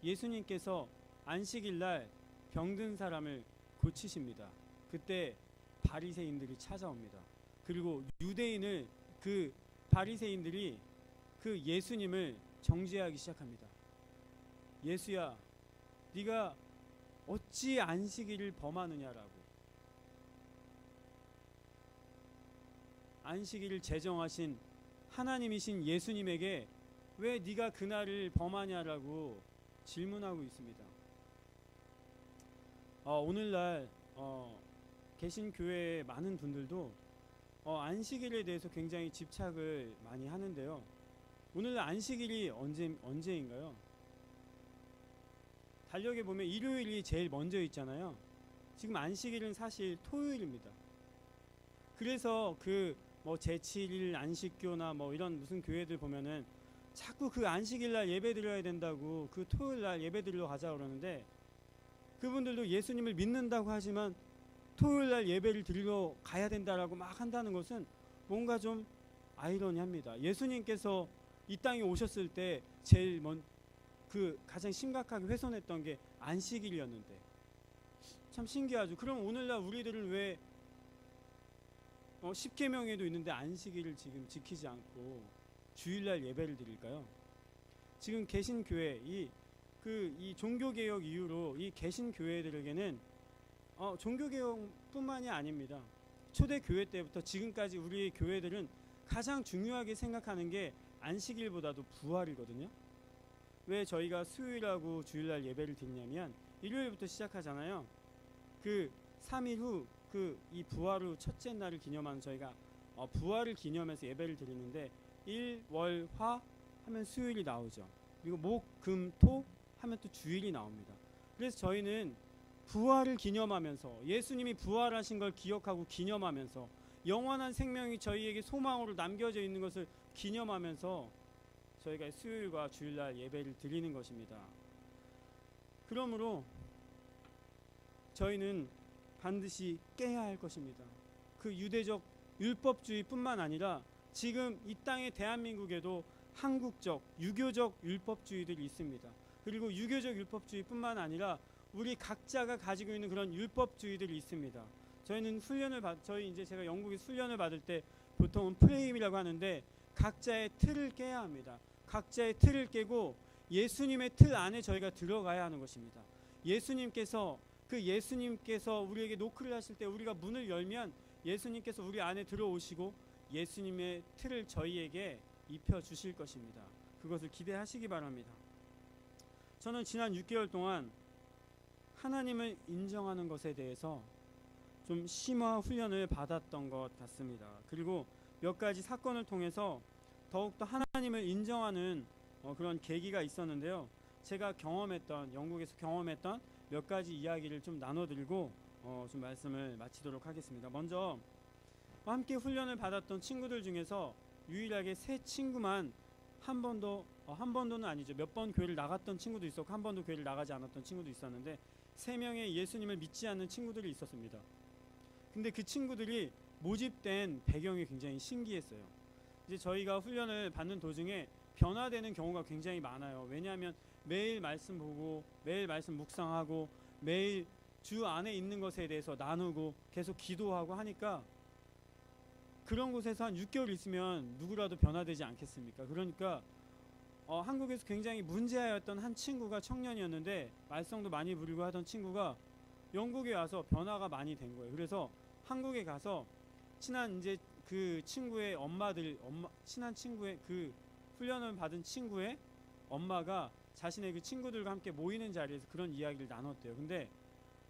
예수님께서 안식일 날 병든 사람을 고치십니다. 그때 바리새인들이 찾아옵니다. 그리고 유대인을 그 바리새인들이 그 예수님을 정죄하기 시작합니다. 예수야, 네가 어찌 안식일을 범하느냐라고. 안식일을 제정하신 하나님이신 예수님에게 왜 네가 그날을 범하냐라고 질문하고 있습니다. 오늘날 계신 교회의 많은 분들도 안식일에 대해서 굉장히 집착을 많이 하는데요. 오늘날 안식일이 언제인가요? 달력에 보면 일요일이 제일 먼저 있잖아요. 지금 안식일은 사실 토요일입니다. 그래서 제7일 안식교나 이런 무슨 교회들 보면은 자꾸 그 안식일 날 예배 드려야 된다고 그 토요일 날 예배 드리러 가자 그러는데 그분들도 예수님을 믿는다고 하지만 토요일 날 예배를 드리러 가야 된다라고 막 한다는 것은 뭔가 좀 아이러니합니다. 예수님께서 이 땅에 오셨을 때 제일 가장 심각하게 훼손했던 게 안식일이었는데 참 신기하죠. 그럼 오늘날 우리들은 왜 10계명에도 있는데 안식일을 지금 지키지 않고 주일날 예배를 드릴까요? 지금 계신 교회 이 종교개혁 이후로 이 계신 교회들에게는 종교개혁뿐만이 아닙니다. 초대교회 때부터 지금까지 우리 교회들은 가장 중요하게 생각하는 게 안식일보다도 부활이거든요. 왜 저희가 수요일하고 주일날 예배를 드리냐면 일요일부터 시작하잖아요. 그 3일 후 이 부활 후 첫째 날을 기념하는 저희가 부활을 기념해서 예배를 드리는데 일, 월, 화 하면 수요일이 나오죠. 그리고 목, 금, 토 하면 또 주일이 나옵니다. 그래서 저희는 부활을 기념하면서 예수님이 부활하신 걸 기억하고 기념하면서 영원한 생명이 저희에게 소망으로 남겨져 있는 것을 기념하면서 저희가 수요일과 주일날 예배를 드리는 것입니다. 그러므로 저희는 반드시 깨야 할 것입니다. 그 유대적 율법주의뿐만 아니라 지금 이 땅의 대한민국에도 한국적 유교적 율법주의들이 있습니다. 그리고 유교적 율법주의뿐만 아니라 우리 각자가 가지고 있는 그런 율법주의들이 있습니다. 저희는 제가 영국에 훈련을 받을 때 보통은 프레임이라고 하는데 각자의 틀을 깨야 합니다. 각자의 틀을 깨고 예수님의 틀 안에 저희가 들어가야 하는 것입니다. 예수님께서 우리에게 노크를 하실 때 우리가 문을 열면 예수님께서 우리 안에 들어오시고 예수님의 틀을 저희에게 입혀 주실 것입니다. 그것을 기대하시기 바랍니다. 저는 지난 6개월 동안 하나님을 인정하는 것에 대해서 좀 심화 훈련을 받았던 것 같습니다. 그리고 몇 가지 사건을 통해서 더욱더 하나님을 인정하는 그런 계기가 있었는데요. 제가 경험했던, 영국에서 경험했던 몇 가지 이야기를 좀 나눠드리고 좀 말씀을 마치도록 하겠습니다. 먼저 함께 훈련을 받았던 친구들 중에서 유일하게 세 친구만 한 번도는 아니죠. 몇 번 교회를 나갔던 친구도 있었고 한 번도 교회를 나가지 않았던 친구도 있었는데 세 명의 예수님을 믿지 않는 친구들이 있었습니다. 근데 그 친구들이 모집된 배경이 굉장히 신기했어요. 이제 저희가 훈련을 받는 도중에 변화되는 경우가 굉장히 많아요. 왜냐하면 매일 말씀 보고 매일 말씀 묵상하고 매일 주 안에 있는 것에 대해서 나누고 계속 기도하고 하니까 그런 곳에서 한 6개월 있으면 누구라도 변화되지 않겠습니까? 그러니까 한국에서 굉장히 문제아였던 한 친구가 청년이었는데 말썽도 많이 부리고 하던 친구가 영국에 와서 변화가 많이 된 거예요. 그래서 한국에 가서 친한 이제 그 친구의 친한 친구의 그 훈련을 받은 친구의 엄마가 자신의 그 친구들과 함께 모이는 자리에서 그런 이야기를 나눴대요. 근데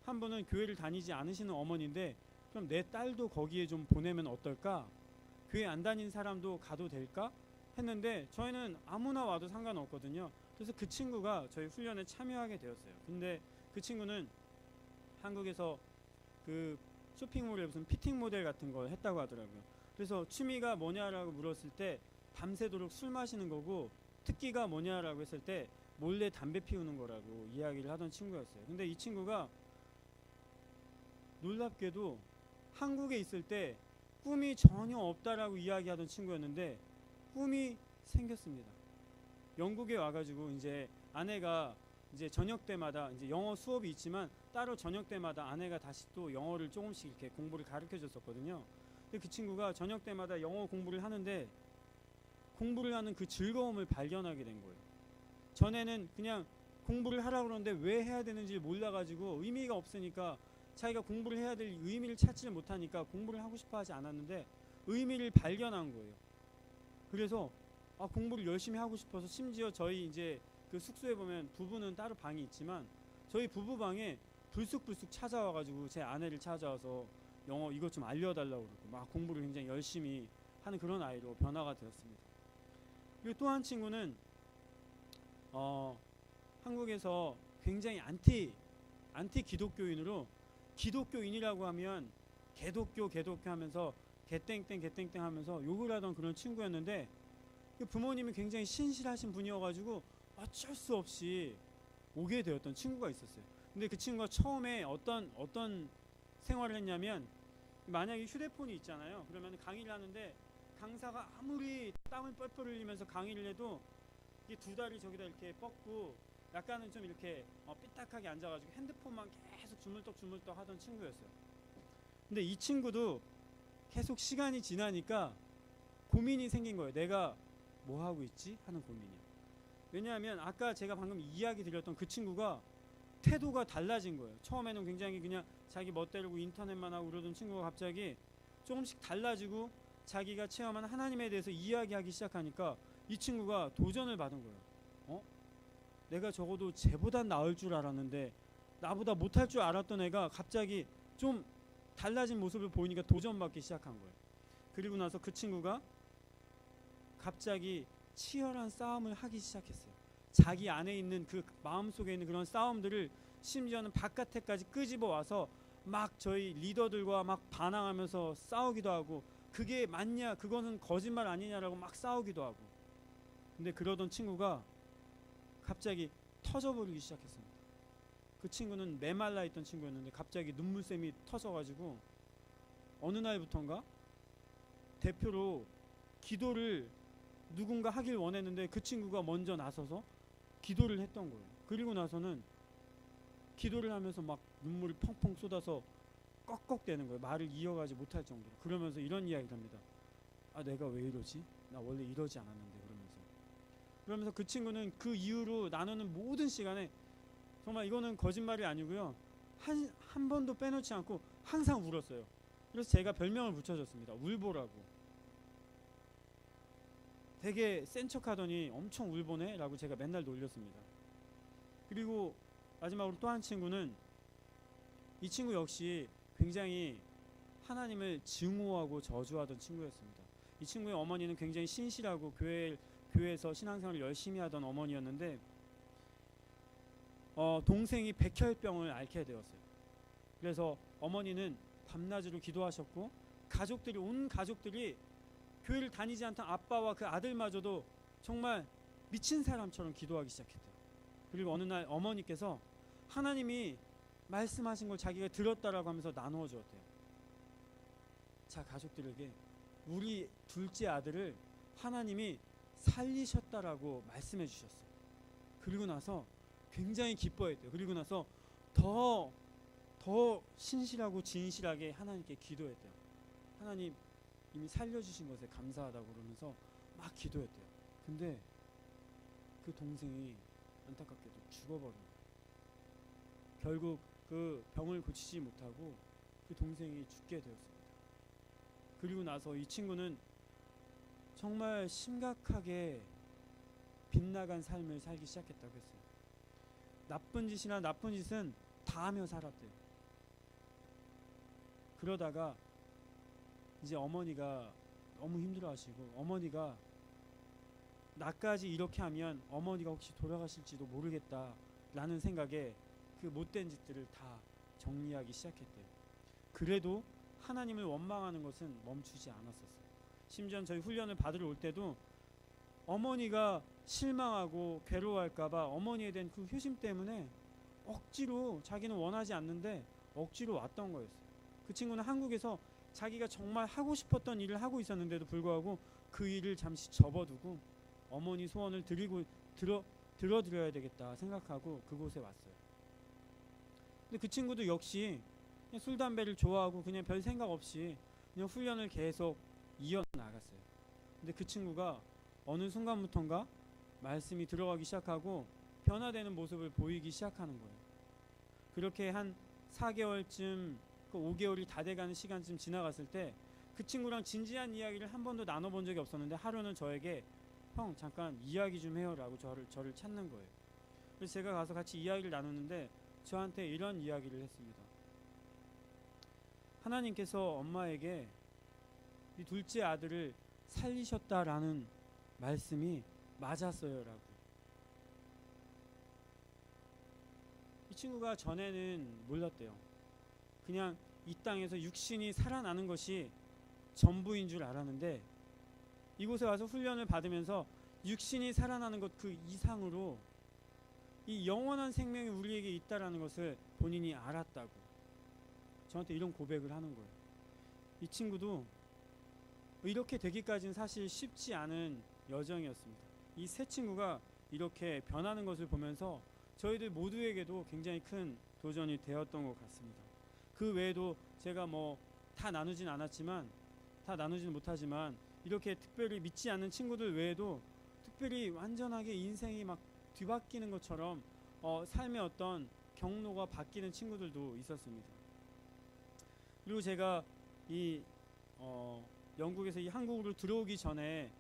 한 분은 교회를 다니지 않으시는 어머니인데 그럼 내 딸도 거기에 좀 보내면 어떨까? 교회 안 다닌 사람도 가도 될까? 했는데 저희는 아무나 와도 상관없거든요. 그래서 그 친구가 저희 훈련에 참여하게 되었어요. 근데 그 친구는 한국에서 그 쇼핑몰에 무슨 피팅 모델 같은 걸 했다고 하더라고요. 그래서 취미가 뭐냐라고 물었을 때 밤새도록 술 마시는 거고 특기가 뭐냐라고 했을 때 몰래 담배 피우는 거라고 이야기를 하던 친구였어요. 근데 이 친구가 놀랍게도 한국에 있을 때 꿈이 전혀 없다라고 이야기하던 친구였는데 꿈이 생겼습니다. 영국에 와가지고 이제 아내가 이제 저녁 때마다 이제 영어 수업이 있지만 따로 저녁 때마다 아내가 다시 또 영어를 조금씩 이렇게 공부를 가르쳐 줬었거든요. 근데 그 친구가 저녁 때마다 영어 공부를 하는데 공부를 하는 그 즐거움을 발견하게 된 거예요. 전에는 그냥 공부를 하라고 그러는데 왜 해야 되는지 몰라가지고 의미가 없으니까 자기가 공부를 해야 될 의미를 찾지를 못하니까 공부를 하고 싶어 하지 않았는데 의미를 발견한 거예요. 그래서 공부를 열심히 하고 싶어서 심지어 저희 이제 그 숙소에 보면 부부는 따로 방이 있지만 저희 부부 방에 불쑥불쑥 찾아와가지고 제 아내를 찾아와서 영어 이것 좀 알려달라고 그러고 막 공부를 굉장히 열심히 하는 그런 아이로 변화가 되었습니다. 그리고 또 한 친구는 한국에서 굉장히 안티 기독교인으로 기독교인이라고 하면 개독교 하면서 개땡땡 하면서 욕을 하던 그런 친구였는데 부모님이 굉장히 신실하신 분이어가지고 어쩔 수 없이 오게 되었던 친구가 있었어요. 근데 그 친구가 처음에 어떤 생활을 했냐면 만약에 휴대폰이 있잖아요. 그러면 강의를 하는데 강사가 아무리 땀을 뻘뻘 흘리면서 강의를 해도 이 두 다리 저기다 이렇게 뻗고 약간은 좀 이렇게 삐딱하게 앉아가지고 핸드폰만 계속 주물떡 하던 친구였어요. 근데 이 친구도 계속 시간이 지나니까 고민이 생긴 거예요. 내가 뭐 하고 있지? 하는 고민이요. 왜냐하면 아까 제가 방금 이야기 드렸던 그 친구가 태도가 달라진 거예요. 처음에는 굉장히 그냥 자기 멋대로 인터넷만 하고 그러던 친구가 갑자기 조금씩 달라지고 자기가 체험한 하나님에 대해서 이야기하기 시작하니까 이 친구가 도전을 받은 거예요. 내가 적어도 쟤보단 나을 줄 알았는데 나보다 못할 줄 알았던 애가 갑자기 좀 달라진 모습을 보이니까 도전받기 시작한 거예요. 그리고 나서 그 친구가 갑자기 치열한 싸움을 하기 시작했어요. 자기 안에 있는 그 마음속에 있는 그런 싸움들을 심지어는 바깥에까지 끄집어 와서 막 저희 리더들과 막 반항하면서 싸우기도 하고 그게 맞냐 그거는 거짓말 아니냐라고 막 싸우기도 하고 근데 그러던 친구가 갑자기 터져버리기 시작했습니다. 그 친구는 메말라 있던 친구였는데 갑자기 눈물샘이 터져가지고 어느 날부턴가 대표로 기도를 누군가 하길 원했는데 그 친구가 먼저 나서서 기도를 했던 거예요. 그리고 나서는 기도를 하면서 막 눈물이 펑펑 쏟아서 꺽꺽대는 거예요. 말을 이어가지 못할 정도로. 그러면서 이런 이야기를 합니다. 내가 왜 이러지? 나 원래 이러지 않았는데. 그러면서 그 친구는 그 이후로 나누는 모든 시간에 정말 이거는 거짓말이 아니고요. 한 번도 빼놓지 않고 항상 울었어요. 그래서 제가 별명을 붙여줬습니다. 울보라고. 되게 센 척하더니 엄청 울보네 라고 제가 맨날 놀렸습니다. 그리고 마지막으로 또 한 친구는 이 친구 역시 굉장히 하나님을 증오하고 저주하던 친구였습니다. 이 친구의 어머니는 굉장히 신실하고 교회에서 신앙생활을 열심히 하던 어머니였는데 동생이 백혈병을 앓게 되었어요. 그래서 어머니는 밤낮으로 기도하셨고 가족들이 온 가족들이 교회를 다니지 않던 아빠와 그 아들마저도 정말 미친 사람처럼 기도하기 시작했대요. 그리고 어느 날 어머니께서 하나님이 말씀하신 걸 자기가 들었다라고 하면서 나누어 주었대요. 자, 가족들에게 우리 둘째 아들을 하나님이 살리셨다라고 말씀해 주셨어요. 그리고 나서 굉장히 기뻐했대요. 그리고 나서 더 신실하고 진실하게 하나님께 기도했대요. 하나님 이미 살려주신 것에 감사하다고 그러면서 막 기도했대요. 근데 그 동생이 안타깝게도 죽어버린 거예요. 결국 그 병을 고치지 못하고 그 동생이 죽게 되었습니다. 그리고 나서 이 친구는 정말 심각하게 빗나간 삶을 살기 시작했다고 했어요. 나쁜 짓이나 나쁜 짓은 다 하며 살았대요. 그러다가 이제 어머니가 너무 힘들어하시고 어머니가 나까지 이렇게 하면 어머니가 혹시 돌아가실지도 모르겠다라는 생각에 그 못된 짓들을 다 정리하기 시작했대요. 그래도 하나님을 원망하는 것은 멈추지 않았었어요. 심지어 저희 훈련을 받으러 올 때도 어머니가 실망하고 괴로워할까봐 어머니에 대한 그 효심 때문에 억지로 자기는 원하지 않는데 억지로 왔던 거였어요. 그 친구는 한국에서 자기가 정말 하고 싶었던 일을 하고 있었는데도 불구하고 그 일을 잠시 접어두고 어머니 소원을 들어드려야 되겠다 생각하고 그곳에 왔어요. 근데 그 친구도 역시 그냥 술 담배를 좋아하고 그냥 별 생각 없이 그냥 훈련을 계속 이어나갔어요. 근데 그 친구가 어느 순간부턴가 말씀이 들어가기 시작하고 변화되는 모습을 보이기 시작하는 거예요. 그렇게 한 4개월쯤 5개월이 다 돼가는 시간쯤 지나갔을 때 그 친구랑 진지한 이야기를 한 번도 나눠본 적이 없었는데 하루는 저에게 형 잠깐 이야기 좀 해요 라고 저를 찾는 거예요. 그래서 제가 가서 같이 이야기를 나누는데 저한테 이런 이야기를 했습니다. 하나님께서 엄마에게 이 둘째 아들을 살리셨다라는 말씀이 맞았어요 라고. 이 친구가 전에는 몰랐대요. 그냥 이 땅에서 육신이 살아나는 것이 전부인 줄 알았는데 이곳에 와서 훈련을 받으면서 육신이 살아나는 것 그 이상으로 이 영원한 생명이 우리에게 있다라는 것을 본인이 알았다고 저한테 이런 고백을 하는 거예요. 이 친구도 이렇게 되기까지는 사실 쉽지 않은 여정이었습니다. 이 세 친구가 이렇게 변하는 것을 보면서 저희들 모두에게도 굉장히 큰 도전이 되었던 것 같습니다. 그 외에도 제가 다 나누지는 못하지만 이렇게 특별히 믿지 않는 친구들 외에도 특별히 완전하게 인생이 막 뒤바뀌는 것처럼 삶의 어떤 경로가 바뀌는 친구들도 있었습니다. 그리고 제가 이 영국에서 이 한국으로 들어오기 전에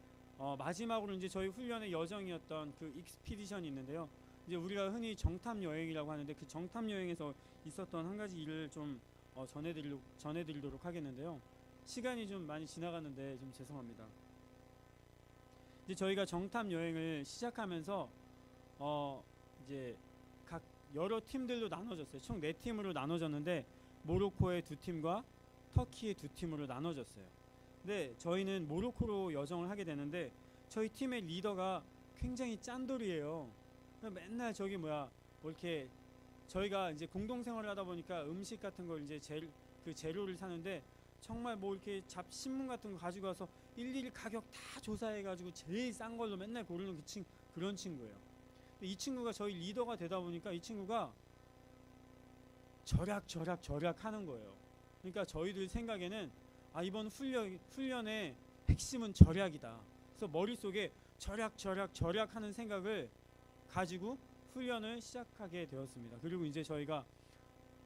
마지막으로 이제 저희 훈련의 여정이었던 그 익스피디션이 있는데요. 이제 우리가 흔히 정탐 여행이라고 하는데 그 정탐 여행에서 있었던 한 가지 일을 좀 전해드리도록 하겠는데요. 시간이 좀 많이 지나갔는데 좀 죄송합니다. 이제 저희가 정탐 여행을 시작하면서 이제 각 여러 팀들로 나눠졌어요. 총 4팀으로 나눠졌는데 모로코의 2팀과 터키의 2팀으로 나눠졌어요. 근데 저희는 모로코로 여정을 하게 되는데 저희 팀의 리더가 굉장히 짠돌이에요. 맨날 이렇게 저희가 이제 공동 생활을 하다 보니까 음식 같은 걸 이제 그 재료를 사는데 정말 이렇게 신문 같은 거 가지고 와서 일일이 가격 다 조사해가지고 제일 싼 걸로 맨날 고르는 그런 친구예요. 이 친구가 저희 리더가 되다 보니까 이 친구가 절약 하는 거예요. 그러니까 저희들 생각에는 이번 훈련의 핵심은 절약이다. 그래서 머릿속에 절약 하는 생각을 가지고 훈련을 시작하게 되었습니다. 그리고 이제 저희가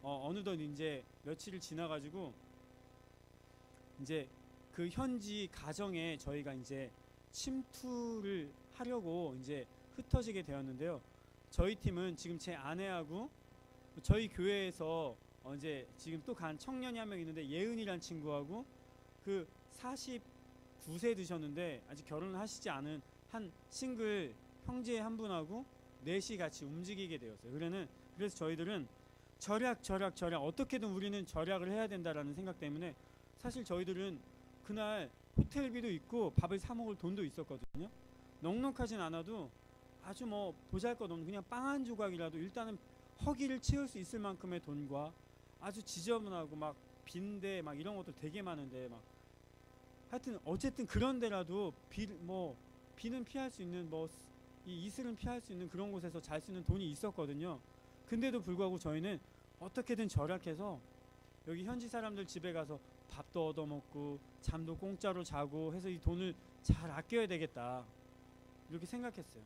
어느덧 이제 며칠을 지나가지고 이제 그 현지 가정에 저희가 이제 침투를 하려고 이제 흩어지게 되었는데요. 저희 팀은 지금 제 아내하고 저희 교회에서 이제 지금 또 간 청년이 한 명 있는데 예은이란 친구하고 그 49세 드셨는데 아직 결혼을 하시지 않은 한 싱글 형제 한 분하고 넷이 같이 움직이게 되었어요. 그러는 그래서 저희들은 절약 어떻게든 우리는 절약을 해야 된다라는 생각 때문에 사실 저희들은 그날 호텔비도 있고 밥을 사 먹을 돈도 있었거든요. 넉넉하진 않아도 아주 뭐 보잘것없는 그냥 빵 한 조각이라도 일단은 허기를 채울 수 있을 만큼의 돈과 아주 지저분하고 막 빈데 막 이런 것도 되게 많은데 막 하여튼 어쨌든 그런 데라도 비는 피할 수 있는 뭐 이 이슬은 피할 수 있는 그런 곳에서 잘 수 있는 돈이 있었거든요. 근데도 불구하고 저희는 어떻게든 절약해서 여기 현지 사람들 집에 가서 밥도 얻어먹고 잠도 공짜로 자고 해서 이 돈을 잘 아껴야 되겠다 이렇게 생각했어요.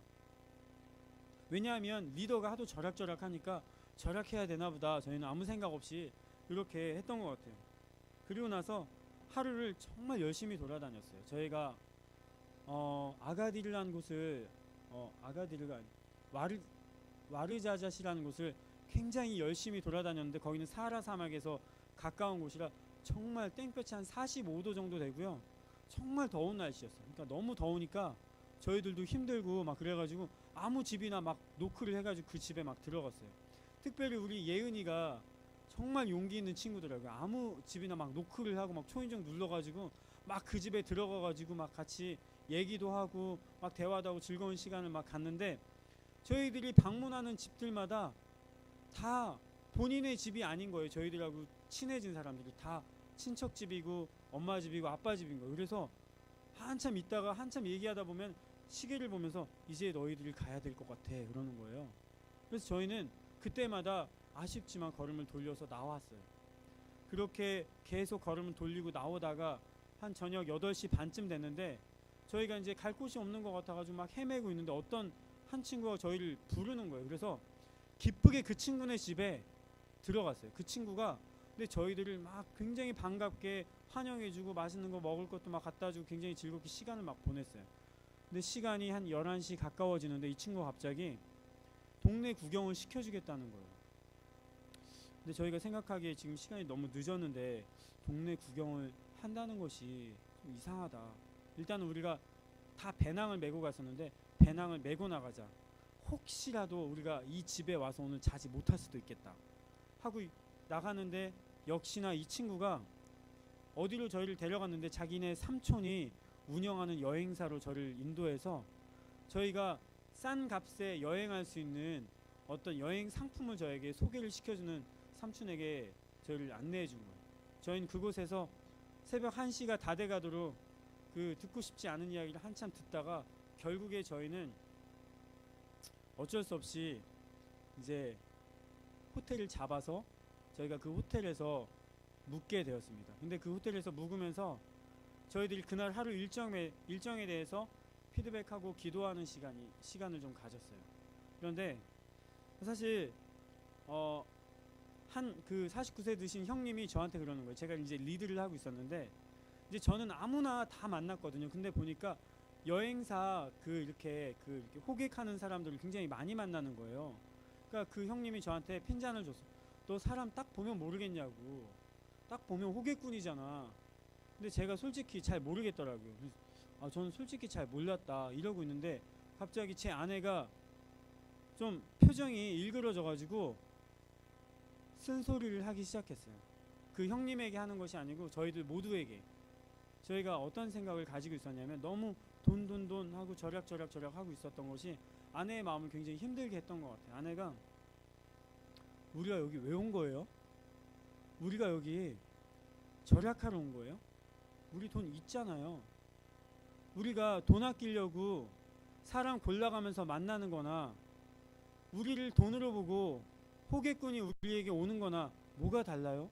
왜냐하면 리더가 하도 절약하니까 절약해야 되나 보다 저희는 아무 생각 없이 이렇게 했던 것 같아요. 그리고 나서 하루를 정말 열심히 돌아다녔어요. 저희가 아가디르라는 곳을 아가디르가 와르자자시라는 곳을 굉장히 열심히 돌아다녔는데 거기는 사하라 사막에서 가까운 곳이라 정말 땡볕이 한 45도 정도 되고요. 정말 더운 날씨였어요. 그러니까 너무 더우니까 저희들도 힘들고 막 그래가지고 아무 집이나 막 노크를 해가지고 그 집에 막 들어갔어요. 특별히 우리 예은이가 정말 용기 있는 친구더라고요. 아무 집이나 막 노크를 하고 막 초인종 눌러가지고 막 그 집에 들어가가지고 막 같이 얘기도 하고 막 대화도 하고 즐거운 시간을 막 갔는데 저희들이 방문하는 집들마다 다 본인의 집이 아닌 거예요. 저희들하고 친해진 사람들이 다 친척 집이고 엄마 집이고 아빠 집인 거예요. 그래서 한참 있다가 한참 얘기하다 보면 시계를 보면서 이제 너희들이 가야 될 것 같아 그러는 거예요. 그래서 저희는 그때마다 아쉽지만 걸음을 돌려서 나왔어요. 그렇게 계속 걸음을 돌리고 나오다가 한 저녁 8시 반쯤 됐는데 저희가 이제 갈 곳이 없는 것 같아가지고 막 헤매고 있는데 어떤 한 친구가 저희를 부르는 거예요. 그래서 기쁘게 그 친구네 집에 들어갔어요. 그 친구가 근데 저희들을 막 굉장히 반갑게 환영해주고 맛있는 거 먹을 것도 막 갖다주고 굉장히 즐겁게 시간을 막 보냈어요. 근데 시간이 한 11시 가까워지는데 이 친구가 갑자기 동네 구경을 시켜주겠다는 거예요. 근데 저희가 생각하기에 지금 시간이 너무 늦었는데 동네 구경을 한다는 것이 좀 이상하다. 일단 우리가 다 배낭을 메고 갔었는데 배낭을 메고 나가자. 혹시라도 우리가 이 집에 와서 오늘 자지 못할 수도 있겠다 하고 나가는데 역시나 이 친구가 어디로 저희를 데려갔는데 자기네 삼촌이 운영하는 여행사로 저를 인도해서 저희가 싼 값에 여행할 수 있는 어떤 여행 상품을 저에게 소개를 시켜주는 삼촌에게 저희를 안내해 준 거예요. 저희는 그곳에서 새벽 1시가 다 돼가도록 그 듣고 싶지 않은 이야기를 한참 듣다가 결국에 저희는 어쩔 수 없이 이제 호텔을 잡아서 저희가 그 호텔에서 묵게 되었습니다. 근데 그 호텔에서 묵으면서 저희들이 그날 하루 일정에 대해서 피드백하고 기도하는 시간을 좀 가졌어요. 그런데 사실 한 그 49세 드신 형님이 저한테 그러는 거예요. 제가 이제 리드를 하고 있었는데 이제 저는 아무나 다 만났거든요. 근데 보니까 여행사 이렇게 호객하는 사람들을 굉장히 많이 만나는 거예요. 그러니까 그 형님이 저한테 핀잔을 줬어. 너 사람 딱 보면 모르겠냐고. 딱 보면 호객꾼이잖아. 근데 제가 솔직히 잘 모르겠더라고요. 그래서 저는 솔직히 잘 몰랐다 이러고 있는데 갑자기 제 아내가 좀 표정이 일그러져가지고 쓴소리를 하기 시작했어요. 그 형님에게 하는 것이 아니고 저희들 모두에게. 저희가 어떤 생각을 가지고 있었냐면 너무 돈 하고 절약 하고 있었던 것이 아내의 마음을 굉장히 힘들게 했던 것 같아요. 아내가 우리가 여기 왜 온 거예요? 우리가 여기 절약하러 온 거예요? 우리 돈 있잖아요. 우리가 돈 아끼려고 사람 골라가면서 만나는 거나 우리를 돈으로 보고 호객꾼이 우리에게 오는 거나 뭐가 달라요?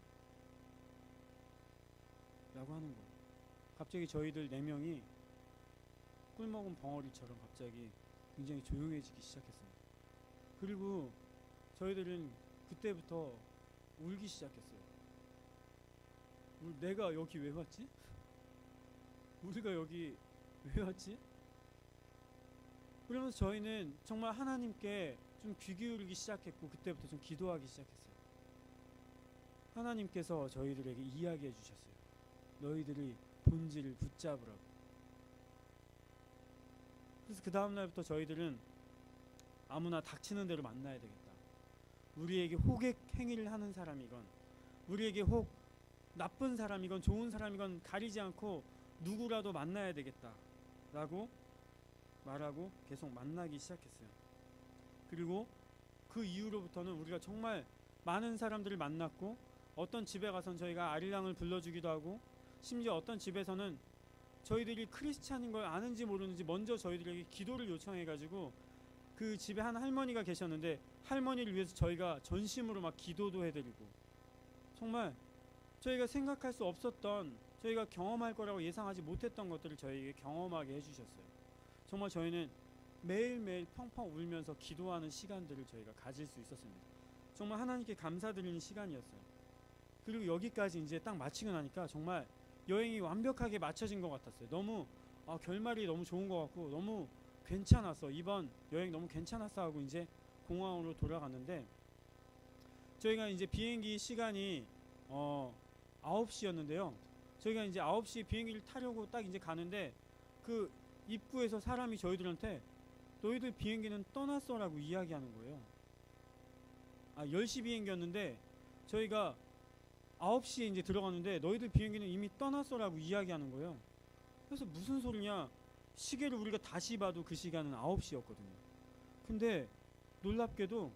라고 하는 거예요. 갑자기 저희들 4명이 꿀먹은 벙어리처럼 갑자기 굉장히 조용해지기 시작했습니다. 그리고 저희들은 그때부터 울기 시작했어요. 내가 여기 왜 왔지? 우리가 여기 왜 왔지? 그러면서 저희는 정말 하나님께 좀 귀 기울이기 시작했고 그때부터 좀 기도하기 시작했어요. 하나님께서 저희들에게 이야기해 주셨어요. 너희들이 본질을 붙잡으라고. 그래서 그 다음 날부터 저희들은 아무나 닥치는 대로 만나야 되겠다. 우리에게 호객 행위를 하는 사람이건 우리에게 혹 나쁜 사람이건 좋은 사람이건 가리지 않고 누구라도 만나야 되겠다라고 말하고 계속 만나기 시작했어요. 그리고 그 이후로부터는 우리가 정말 많은 사람들을 만났고 어떤 집에 가서는 저희가 아리랑을 불러주기도 하고 심지어 어떤 집에서는 저희들이 크리스찬인 걸 아는지 모르는지 먼저 저희들에게 기도를 요청해가지고 그 집에 한 할머니가 계셨는데 할머니를 위해서 저희가 전심으로 막 기도도 해드리고 정말 저희가 생각할 수 없었던 저희가 경험할 거라고 예상하지 못했던 것들을 저희에게 경험하게 해주셨어요. 정말 저희는 매일매일 펑펑 울면서 기도하는 시간들을 저희가 가질 수 있었습니다. 정말 하나님께 감사드리는 시간이었어요. 그리고 여기까지 이제 딱 마치고 나니까 정말 여행이 완벽하게 마쳐진 것 같았어요. 너무 결말이 너무 좋은 것 같고 너무 괜찮았어. 이번 여행 너무 괜찮았어 하고 이제 공항으로 돌아갔는데 저희가 이제 비행기 시간이 9시였는데요. 저희가 이제 9시 비행기를 타려고 딱 이제 가는데 그 입구에서 사람이 저희들한테 너희들 비행기는 떠났어라고 이야기하는 거예요. 10시 비행기였는데 저희가 9시에 이제 들어갔는데 너희들 비행기는 이미 떠났어라고 이야기하는 거예요. 그래서 무슨 소리냐? 시계를 우리가 다시 봐도 그 시간은 9시였거든요. 근데 놀랍게도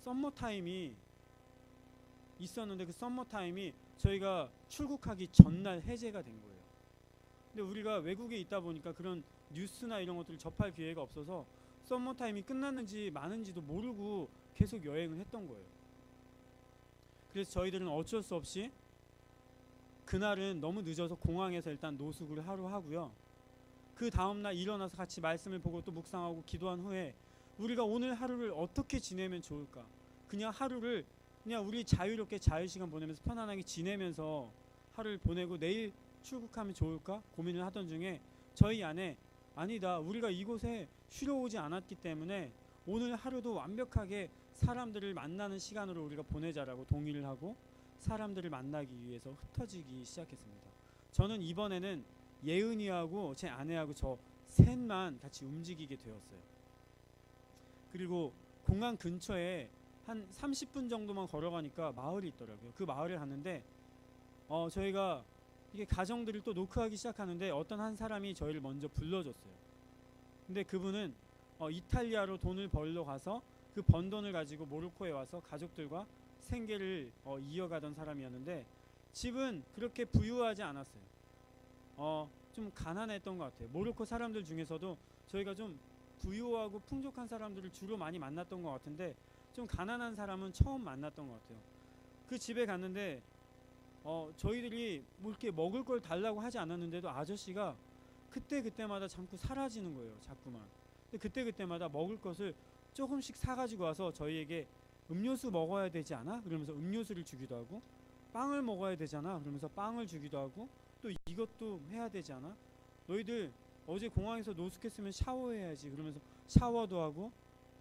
썸머타임이 있었는데 그 썸머타임이 저희가 출국하기 전날 해제가 된 거예요. 근데 우리가 외국에 있다 보니까 그런 뉴스나 이런 것들을 접할 기회가 없어서 썸머타임이 끝났는지 마는지도 모르고 계속 여행을 했던 거예요. 그래서 저희들은 어쩔 수 없이 그날은 너무 늦어서 공항에서 일단 노숙을 하루 하고요. 그 다음날 일어나서 같이 말씀을 보고 또 묵상하고 기도한 후에 우리가 오늘 하루를 어떻게 지내면 좋을까? 그냥 하루를 그냥 우리 자유롭게 자유시간 보내면서 편안하게 지내면서 하루를 보내고 내일 출국하면 좋을까? 고민을 하던 중에 저희 안에 아니다. 우리가 이곳에 쉬러 오지 않았기 때문에 오늘 하루도 완벽하게 사람들을 만나는 시간으로 우리가 보내자라고 동의를 하고 사람들을 만나기 위해서 흩어지기 시작했습니다. 저는 이번에는 예은이하고 제 아내하고 저 셋만 같이 움직이게 되었어요. 그리고 공항 근처에 한 30분 정도만 걸어가니까 마을이 있더라고요. 그 마을에 갔는데 저희가 이게 가정들을 또 노크하기 시작하는데 어떤 한 사람이 저희를 먼저 불러줬어요. 근데 그분은 이탈리아로 돈을 벌러 가서 그 번 돈을 가지고 모로코에 와서 가족들과 생계를 이어가던 사람이었는데 집은 그렇게 부유하지 않았어요. 좀 가난했던 것 같아요. 모로코 사람들 중에서도 저희가 좀 부유하고 풍족한 사람들을 주로 많이 만났던 것 같은데 좀 가난한 사람은 처음 만났던 것 같아요. 그 집에 갔는데 저희들이 뭐 이렇게 먹을 걸 달라고 하지 않았는데도 아저씨가 그때마다 자꾸 사라지는 거예요. 자꾸만. 근데 그때마다 먹을 것을 조금씩 사가지고 와서 저희에게 음료수 먹어야 되지 않아? 그러면서 음료수를 주기도 하고 빵을 먹어야 되잖아. 그러면서 빵을 주기도 하고 또 이것도 해야 되지 않아? 너희들 어제 공항에서 노숙했으면 샤워해야지. 그러면서 샤워도 하고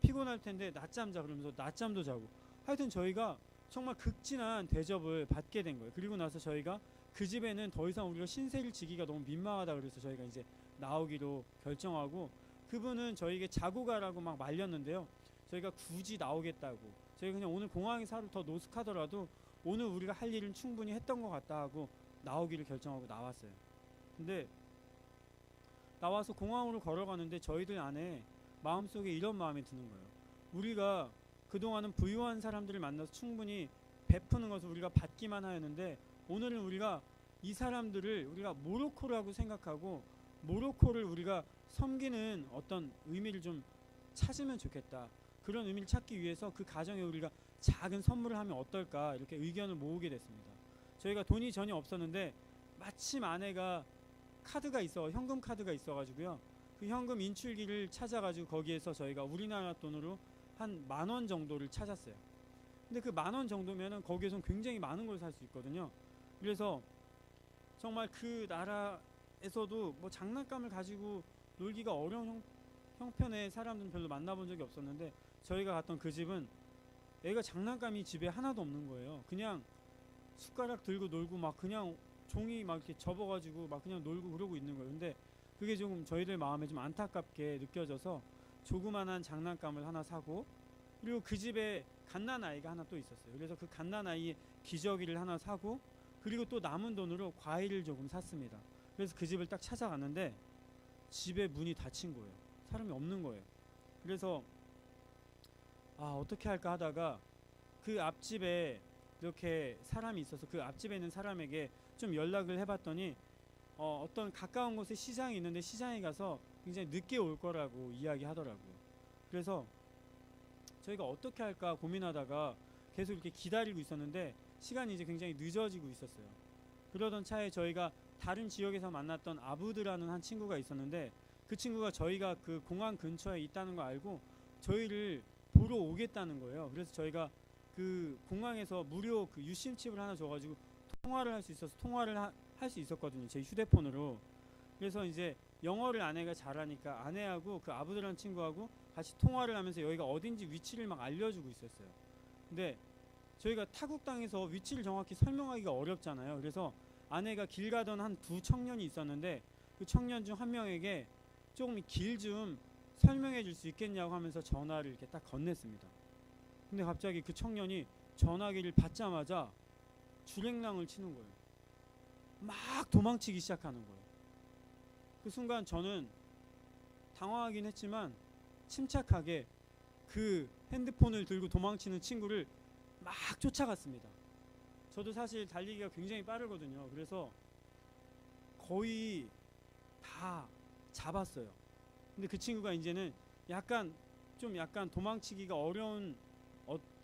피곤할 텐데 낮잠 자. 그러면서 낮잠도 자고 하여튼 저희가 정말 극진한 대접을 받게 된 거예요. 그리고 나서 저희가 그 집에는 더 이상 우리가 신세를 지기가 너무 민망하다 그래서 저희가 이제 나오기로 결정하고 그분은 저희에게 자고 가라고 막 말렸는데요. 저희가 굳이 나오겠다고 저희가 그냥 오늘 공항에서 하루 더 노숙하더라도 오늘 우리가 할 일은 충분히 했던 것 같다 하고 나오기를 결정하고 나왔어요. 근데 나와서 공항으로 걸어가는데 저희들 안에 마음속에 이런 마음이 드는 거예요. 우리가 그동안은 부유한 사람들을 만나서 충분히 베푸는 것을 우리가 받기만 하였는데 오늘은 우리가 이 사람들을 우리가 모로코라고 생각하고 모로코를 우리가 섬기는 어떤 의미를 좀 찾으면 좋겠다. 그런 의미를 찾기 위해서 그 가정에 우리가 작은 선물을 하면 어떨까 이렇게 의견을 모으게 됐습니다. 저희가 돈이 전혀 없었는데 마침 아내가 카드가 있어 현금 카드가 있어가지고요. 그 현금 인출기를 찾아가지고 거기에서 저희가 우리나라 돈으로 한 10,000원 정도를 찾았어요. 근데 그 10,000원 정도면은 거기에선 굉장히 많은 걸 살 수 있거든요. 그래서 정말 그 나라에서도 뭐 장난감을 가지고 놀기가 어려운 형편의 사람들은 별로 만나본 적이 없었는데 저희가 갔던 그 집은 애가 장난감이 집에 하나도 없는 거예요. 그냥 숟가락 들고 놀고 막 그냥 종이 막 이렇게 접어가지고 막 그냥 놀고 그러고 있는 거예요. 근데 그게 조금 저희들 마음에 좀 안타깝게 느껴져서 조그만한 장난감을 하나 사고 그리고 그 집에 갓난아이가 하나 또 있었어요. 그래서 그 갓난아이 기저귀를 하나 사고, 그리고 또 남은 돈으로 과일을 조금 샀습니다. 그래서 그 집을 딱 찾아갔는데 집에 문이 닫힌 거예요. 사람이 없는 거예요. 그래서 어떻게 할까 하다가 그 앞집에 이렇게 사람이 있어서 그 앞집에 있는 사람에게 좀 연락을 해봤더니 어떤 가까운 곳에 시장이 있는데 시장에 가서 굉장히 늦게 올 거라고 이야기하더라고요. 그래서 저희가 어떻게 할까 고민하다가 계속 이렇게 기다리고 있었는데 시간이 이제 굉장히 늦어지고 있었어요. 그러던 차에 저희가 다른 지역에서 만났던 아부드라는 한 친구가 있었는데, 그 친구가 저희가 그 공항 근처에 있다는 거 알고 저희를 보러 오겠다는 거예요. 그래서 저희가 그 공항에서 무료 그 유심칩을 하나 줘가지고 통화를 할 수 있어서 통화를 할 수 있었거든요, 제 휴대폰으로. 그래서 이제 영어를 아내가 잘하니까 아내하고 그 아부드라는 친구하고 같이 통화를 하면서 여기가 어딘지 위치를 막 알려주고 있었어요. 근데 저희가 타국 땅에서 위치를 정확히 설명하기가 어렵잖아요. 그래서 아내가 길 가던 한 두 청년이 있었는데 그 청년 중 한 명에게 조금 길 좀 설명해 줄 수 있겠냐고 하면서 전화를 이렇게 딱 건넸습니다. 근데 갑자기 그 청년이 전화기를 받자마자 줄행랑을 치는 거예요. 막 도망치기 시작하는 거예요. 그 순간 저는 당황하긴 했지만 침착하게 그 핸드폰을 들고 도망치는 친구를 막 쫓아갔습니다. 저도 사실 달리기가 굉장히 빠르거든요. 그래서 거의 다 잡았어요. 근데 그 친구가 이제는 약간 도망치기가 어려운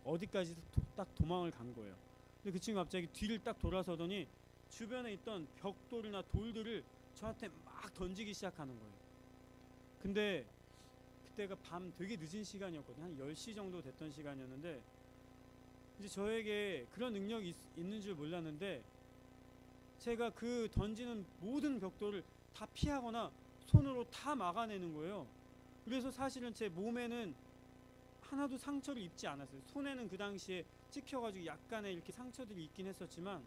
어디까지 딱 도망을 간 거예요. 근데 그 친구 갑자기 뒤를 딱 돌아서더니 주변에 있던 벽돌이나 돌들을 저한테 막 던지기 시작하는 거예요. 근데 그때가 밤 되게 늦은 시간이었거든요. 한 10시 정도 됐던 시간이었는데 이제 저에게 그런 능력이 있는 줄 몰랐는데 제가 그 던지는 모든 벽돌을 다 피하거나 손으로 다 막아내는 거예요. 그래서 사실은 제 몸에는 하나도 상처를 입지 않았어요. 손에는 그 당시에 찍혀가지고 약간의 이렇게 상처들이 있긴 했었지만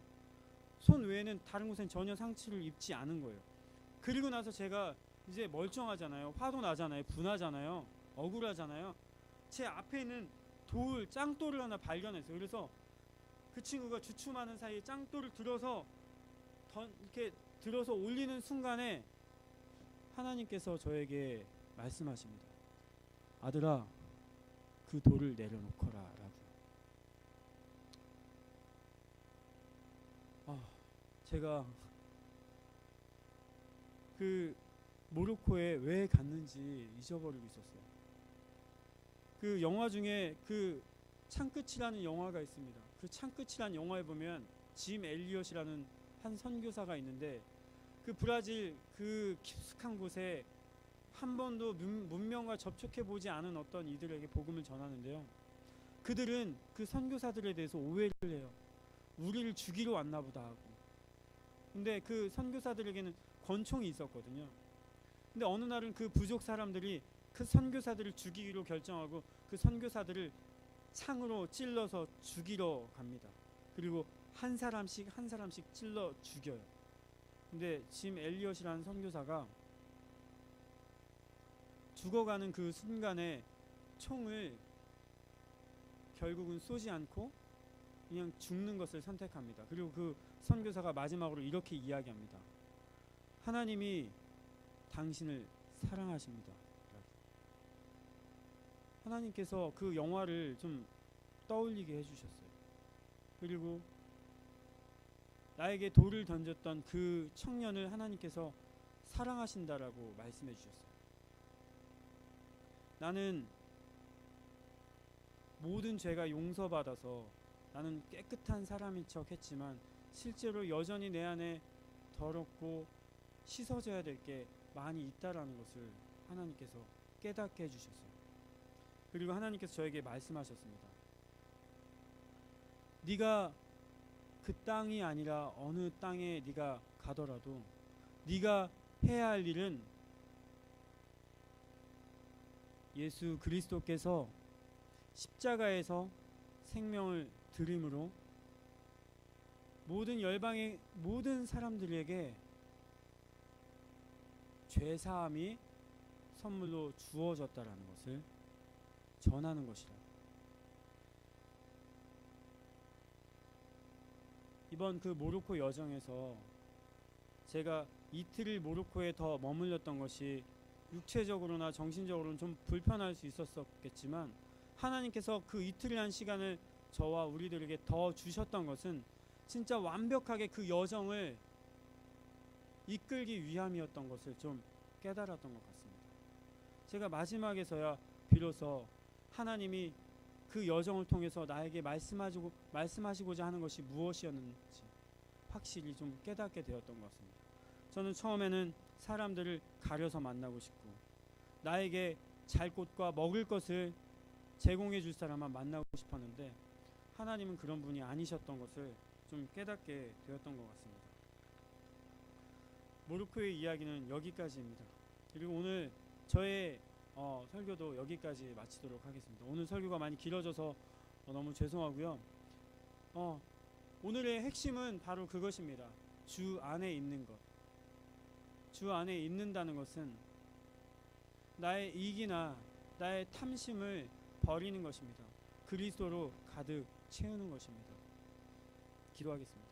손 외에는 다른 곳엔 전혀 상처를 입지 않은 거예요. 그리고 나서 제가 이제 멀쩡하잖아요. 화도 나잖아요. 분하잖아요. 억울하잖아요. 제 앞에 있는 짱돌을 하나 발견했어요. 그래서 그 친구가 주춤하는 사이에 짱돌을 이렇게 들어서 올리는 순간에 하나님께서 저에게 말씀하십니다. 아들아, 그 돌을 내려놓거라 라고. 제가 그 모로코에 왜 갔는지 잊어버리고 있었어요. 그 영화 중에 그 창끝이라는 영화가 있습니다. 그 창끝이라는 영화에 보면 짐 엘리엇이라는 한 선교사가 있는데 그 브라질 그 깊숙한 곳에 한 번도 문명과 접촉해 보지 않은 어떤 이들에게 복음을 전하는데요. 그들은 그 선교사들에 대해서 오해를 해요. 우리를 죽이러 왔나 보다 하고. 근데 그 선교사들에게는 권총이 있었거든요. 근데 어느 날은 그 부족 사람들이 그 선교사들을 죽이기로 결정하고 그 선교사들을 창으로 찔러서 죽이러 갑니다. 그리고 한 사람씩 찔러 죽여요. 근데 짐 엘리엇이라는 선교사가 죽어가는 그 순간에 총을 결국은 쏘지 않고 그냥 죽는 것을 선택합니다. 그리고 그 선교사가 마지막으로 이렇게 이야기합니다. 하나님이 당신을 사랑하십니다. 하나님께서 그 영화를 좀 떠올리게 해주셨어요. 그리고 나에게 돌을 던졌던 그 청년을 하나님께서 사랑하신다라고 말씀해 주셨어요. 나는 모든 죄가 용서받아서 나는 깨끗한 사람인 척 했지만 실제로 여전히 내 안에 더럽고 씻어져야 될 게 많이 있다라는 것을 하나님께서 깨닫게 해주셨어요. 그리고 하나님께서 저에게 말씀하셨습니다. 네가 그 땅이 아니라 어느 땅에 네가 가더라도 네가 해야 할 일은 예수 그리스도께서 십자가에서 생명을 드림으로 모든 열방의 모든 사람들에게 죄사함이 선물로 주어졌다라는 것을 전하는 것이라. 이번 그 모로코 여정에서 제가 이틀을 모로코에 더 머물렀던 것이 육체적으로나 정신적으로는 좀 불편할 수 있었겠지만, 하나님께서 그 이틀이라는 시간을 저와 우리들에게 더 주셨던 것은 진짜 완벽하게 그 여정을 이끌기 위함이었던 것을 좀 깨달았던 것 같습니다. 제가 마지막에서야 비로소 하나님이 그 여정을 통해서 나에게 말씀하시고자 하는 것이 무엇이었는지 확실히 좀 깨닫게 되었던 것 같습니다. 저는 처음에는 사람들을 가려서 만나고 싶고, 나에게 잘 곳과 먹을 것을 제공해 줄 사람만 만나고 싶었는데, 하나님은 그런 분이 아니셨던 것을 좀 깨닫게 되었던 것 같습니다. 모로코의 이야기는 여기까지입니다. 그리고 오늘 저의 설교도 여기까지 마치도록 하겠습니다. 오늘 설교가 많이 길어져서 너무 죄송하고요. 오늘의 핵심은 바로 그것입니다. 주 안에 있는 것. 주 안에 있는다는 것은 나의 이기나 나의 탐심을 버리는 것입니다. 그리스도로 가득 채우는 것입니다. 기도하겠습니다.